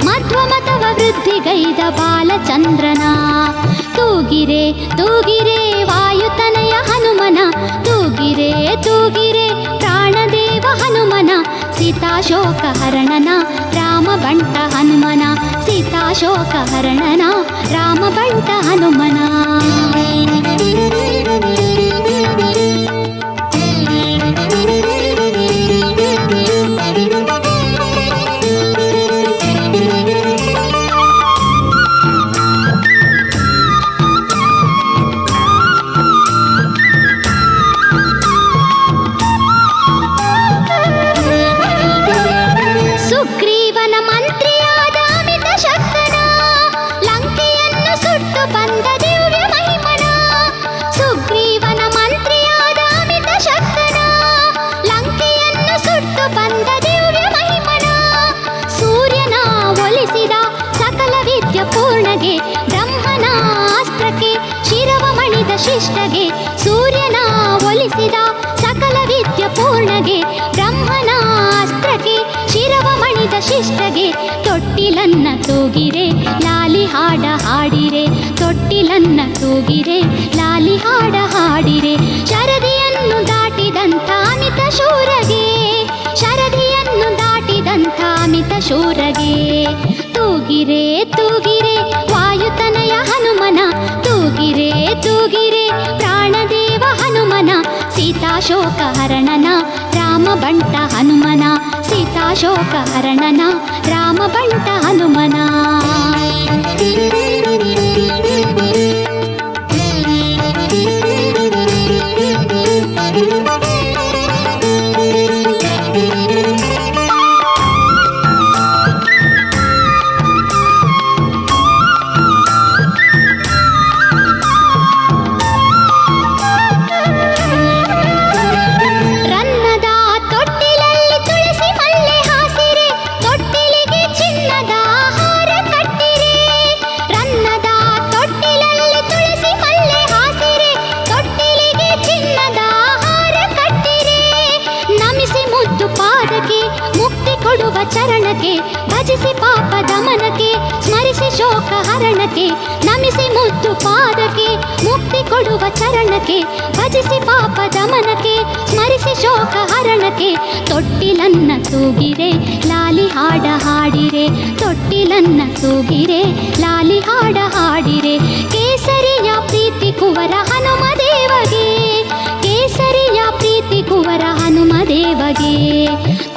ಮಧ್ವಮತವ ವೃದ್ಧಿಗೈದ ಬಾಲಚಂದ್ರನ ತೂಗಿರೆ ತೂಗಿರೆ ವಾಯುತನಯ ಹನುಮನ ತೂಗಿರೆ ತೂಗಿರೆ ಪ್ರಾಣದೇವ ಹನುಮನ ಸೀತಾಶೋಕಹರಣನ ರಾಮಬಂಟ ಹನುಮನ ಸೀತಾಶೋಕಹರಣನ ರಾಮಬಂಟ ಹನುಮನ ಸುಗ್ರೀವನ ಮಂತ್ರಿಯಾದ ಅಮಿತ ಶಕ್ತನ ಲಂಕೆಯನ್ನು ಸುಟ್ಟು ಬಂದ ದಿವ್ಯ ಮಹಿಮನ ಸುಗ್ರೀವನ ಮಂತ್ರಿಯಾದ ಅಮಿತ ಶಕ್ತನ ಲಂಕೆಯನ್ನು ಸುಟ್ಟು ಬಂದ ದಿವ್ಯ ಮಹಿಮನ ಸೂರ್ಯನ ಒಲಿಸಿದ ಸಕಲ ವಿದ್ಯ ಪೂರ್ಣಗೆ ಬ್ರಹ್ಮನ ಅಸ್ತ್ರಕ್ಕೆ ಶಿರವ ಮಣಿದ ಶಿಷ್ಟಗೆ ಸೂರ್ಯನ ಒಲಿಸಿದ ಸಕಲ ವಿದ್ಯ ಪೂರ್ಣಗೆ ಬ್ರಹ್ಮನ ಅಸ್ತ್ರಕ್ಕೆ ಶಿರವ ಮಣಿದ ಶಿಷ್ಟಗೆ ತೊಟ್ಟಿಲನ್ನ ತೂಗಿರೆ ಲಾಲಿ ಹಾಡ ಹಾಡಿರೆ ತೊಟ್ಟಿಲನ್ನ ತೂಗಿರೆ ಲಾಲಿ ಹಾಡ ಹಾಡಿರೆ ಶರದಿಯನ್ನು ದಾಟಿದಂಥ ಅಮಿತ ಶೂರಗೆ ಶರದಿಯನ್ನು ದಾಟಿದಂಥ ಅಮಿತ ಶೂರಗೆ ತೂಗಿರೆ ತೂಗಿರೆ ವಾಯುತನಯ ಹನುಮನ ತೂಗಿರೆ ತೂಗಿರೆ ಪ್ರಾಣದೇವ ಹನುಮನ ಸೀತಾಶೋಕಹರಣನ ರಾಮಬಂಟ ಹನುಮನ ಸೀತಾಶೋಕಹರಣನ ರಾಮಬಂಟ ಹನುಮನ ರನ್ನದ ತೊಟ್ಟಿಲಲ್ಲಿ ಚರಣಕ್ಕೆ, ಭಜಿಸಿ ಪಾಪ ದಮನಕ್ಕೆ, ಸ್ಮರಿಸಿ ಶೋಕ ಹರಣಕ್ಕೆ, ನಮಿಸಿ ಮುದ್ದು ಪಾದಕ್ಕೆ, ಮುಕ್ತಿ ಕೊಡುವ ಚರಣಕ್ಕೆ, ಭಜಿಸಿ ಪಾಪ ದಮನಕ್ಕೆ, ಸ್ಮರಿಸಿ ಶೋಕ ಹರಣಕ್ಕೆ. ತೊಟ್ಟಿಲನ್ನ ತೂಗಿರೆ ಲಾಲಿ ಹಾಡ ಹಾಡಿರೆ, ತೊಟ್ಟಿಲನ್ನ ತೂಗಿರೆ ಲಾಲಿ ಹಾಡ ಹಾಡಿರೆ. ಕೇಸರಿಯ ಪ್ರೀತಿ ಕುವರ ಹನುಮ ದೇವಗೆ, ಕೇಸರಿಯ ಪ್ರೀತಿ ಕುವರ ಹನುಮ ದೇವಗೆ.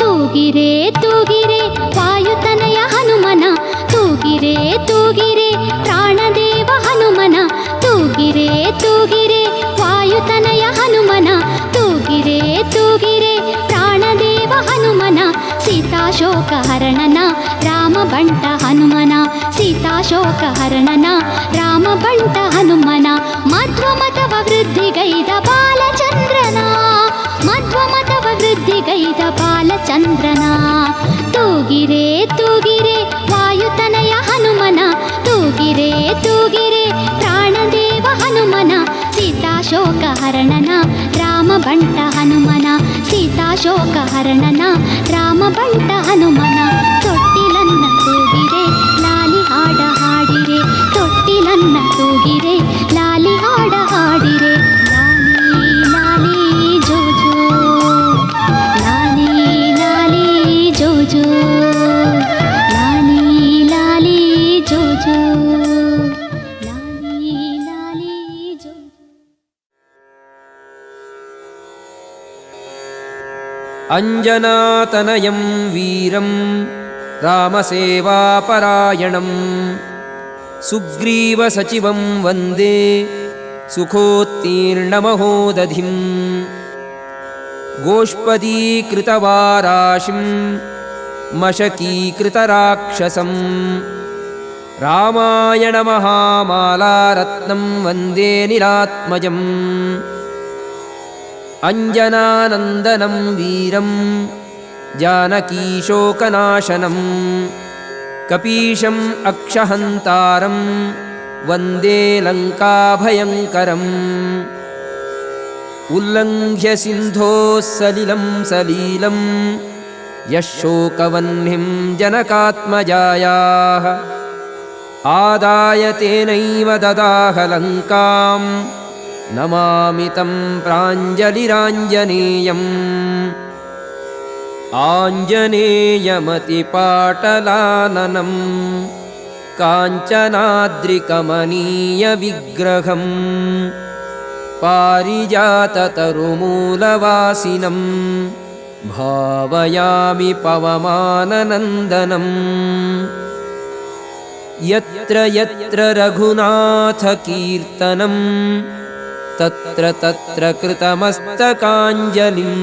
ತೂಗಿರೆ ತೂಗಿರೆ ವಾಯುತನಯ ಹನುಮನ, ತೂಗಿರೆ ತೂಗಿರೆ ಪ್ರಾಣದೇವ ಹನುಮನ, ತೂಗಿರೆ ತೂಗಿರೆ ವಾಯುತನಯ ಹನುಮನ, ತೂಗಿರೆ ತೂಗಿರೆ ಪ್ರಾಣದೇವ ಹನುಮನ. ಸೀತಾಶೋಕ ಹರಣನ ರಾಮ ಬಂಟ ಹನುಮನ, ಸೀತಾಶೋಕ ಹರಣನ ರಾಮ ಬಂಟ ಹನುಮನ. ಮಧ್ವಮತವ ವೃದ್ಧಿಗೈದ ಬಾಲಚಂದ್ರನ, ಮಧ್ವಮತವ ವೃದ್ಧಿಗೈದ ಬಾಲಚಂದ್ರನ. ತೂಗಿರೆ ತೂಗಿರೆ ವಾಯುತನಯ ಹನುಮನ, ತೂಗಿರೆ ತೂಗಿರೆ ಪ್ರಾಣದೇವ ಹನುಮನ. ಸೀತಾಶೋಕ ಹರಣನ ರಾಮ ಬಂಟ ಹನುಮನ, ಸೀತಾಶೋಕ ಹರಣನ ರಾಮ ಬಂಟ ಹನುಮನ. ತೊಟ್ಟಿಲನ್ನ ತೂಗಿರೆ ಲಾಲಿ ಹಾಡ ಹಾಡಿರೆ, ತೊಟ್ಟಿಲನ್ನ ತೂಗಿರೆ ಲಾಲಿ ಹಾಡ ಹಾಡಿರೆ. ಲಾಲಿ ಲಾಲಿ ಜೋಜೋ, ಲಾಲಿ ಲಾಲಿ ಜೋಜೋ, ಲಾಲಿ ಲಾಲಿ ಜೋಜೋ, ಲಾಲಿ ಲಾಲಿ ಜೋಜೋ. ಅಂಜನಾತನಯಂ ವೀರಂ ರಾಮಸೇವಾಪರಾಯಣಂ, ಸುಗ್ರೀವಸಚಿವಂ ವಂದೇ ಸುಖೋತ್ತೀರ್ಣಮಹೋದಧಿಂ. ಗೋಷ್ಪದೀಕೃತವಾರಾಶಿಂ ಮಶಕೀಕೃತರಾಕ್ಷಸಂ, ರಾಮಾಯಣಮಹಾಮಾಲಾರತ್ನಂ ವಂದೇ ನಿರಾತ್ಮಜಂ. ಅಂಜನಾನಂದನಂ ವೀರಂ ಜಾನಕೀಶೋಕನಾಶನಂ, ಕಪೀಶಂ ಅಕ್ಷಹಂತಾರಂ ವಂದೇ ಲಂಕಾಭಯಂಕರಂ. ಉಲ್ಲಂಘ್ಯ ಸಿಂಧೋಃ ಸಲಿಲಂ ಸಲೀಲಂ ಯಶೋಕವಹ್ನಿಂ ಜನಕಾತ್ಮಜಾಯಾಃ, ಆದಾಯ ತೇನೈವ ದದಾಹ ಲಂಕಾಂ ನಮಾಮಿ ತಂ ಪ್ರಾಂಜಲಿರಾಂಜನೇಯಂ. ಆಂಜನೇಯಮತಿಪಾಟಲಾನನಂ ಕಾಂಚನಾದ್ರಿಕಮನೀಯವಿಗ್ರಹಂ, ಪಾರಿಜಾತತರುಮೂಲವಾಸಿನಂ ಭಾವಯಾಮಿ ಪವಮಾನನಂದನಂ. ಯತ್ರ ಯತ್ರ ರಘುನಾಥಕೀರ್ತನಂ ತತ್ರ ತತ್ರ ಕೃತಮಸ್ತಕಾಂಜಲಿಂ.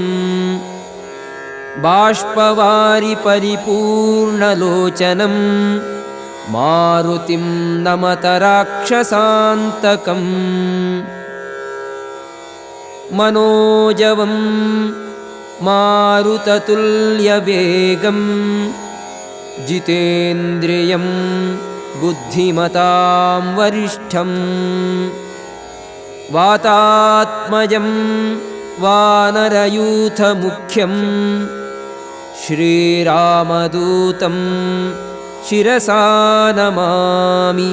ಬಾಷ್ಪವಾರಿ ಪರಿಪೂರ್ಣಲೋಚನಂ ಮಾರುತಿಂ ನಮತ ರಾಕ್ಷಸಾಂತಕಂ. ಮನೋಜವಂ ಮಾರುತತುಲ್ಯವೇಗಂ ಜಿತೇಂದ್ರಿಯಂ ಬುದ್ಧಿಮತಾಂ ವರಿಷ್ಠಂ. ವಾತಾತ್ಮಜಂ ವಾನರಯೂಥಮುಖ್ಯಂ ಶ್ರೀರಾಮದೂತಂ ಶಿರಸಾ ನಮಾಮಿ.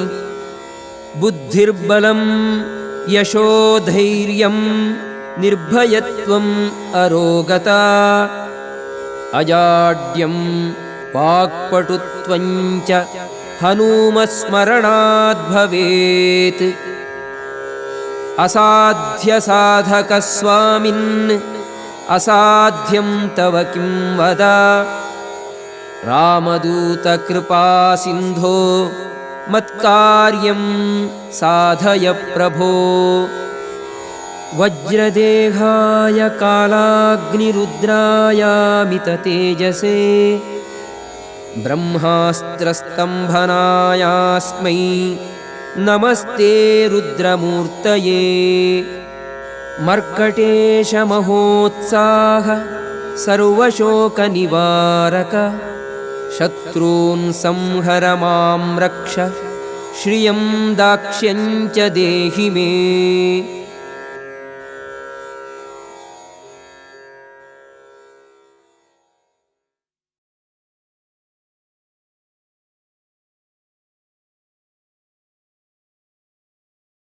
ಬುದ್ಧಿರ್ಬಲಂ ಯಶೋಧೈರ್ಯಂ ನಿರ್ಭಯತ್ವಂ ಅರೋಗತಾ, ಅಜಾಡ್ಯಂ ವಾಕ್ಪಟುತ್ವಂಚ ಹನುಮಸ್ಮರಣಾದ್ ಭವೇತ್. ಅಸಾಧ್ಯ ಸಾಧಕ ಸ್ವಾಮಿನ್ ಅಸಾಧ್ಯಂ ತವ ಕಿಂ ವದ, ರಾಮದೂತ ಕೃಪಾ ಸಿಂಧೋ ಮತ್ಕಾರ್ಯಂ ಸಾಧಯ ಪ್ರಭೋ. ವಜ್ರದೇಹಾಯ ಕಾಲಾಗ್ನಿರುದ್ರಾಯ ಮಿತ ತೇಜಸೇ, ಬ್ರಹ್ಮಾಸ್ತ್ರಸ್ತಂಭನಾಯಾಸ್ಮೈ ನಮಸ್ತೆ ರುದ್ರಮೂರ್ತಯೇ. ಮರ್ಕಟೇಶ ಮಹೋತ್ಸಾಹ ಸರ್ವಶೋಕನಿವಾರಕ, ಶತ್ರುನ್ ಸಂಹರ ಮಾಂ ರಕ್ಷ ಶ್ರಿಯಂ ದಾಕ್ಷ್ಯಂಚ ದೇಹಿ ಮೇ.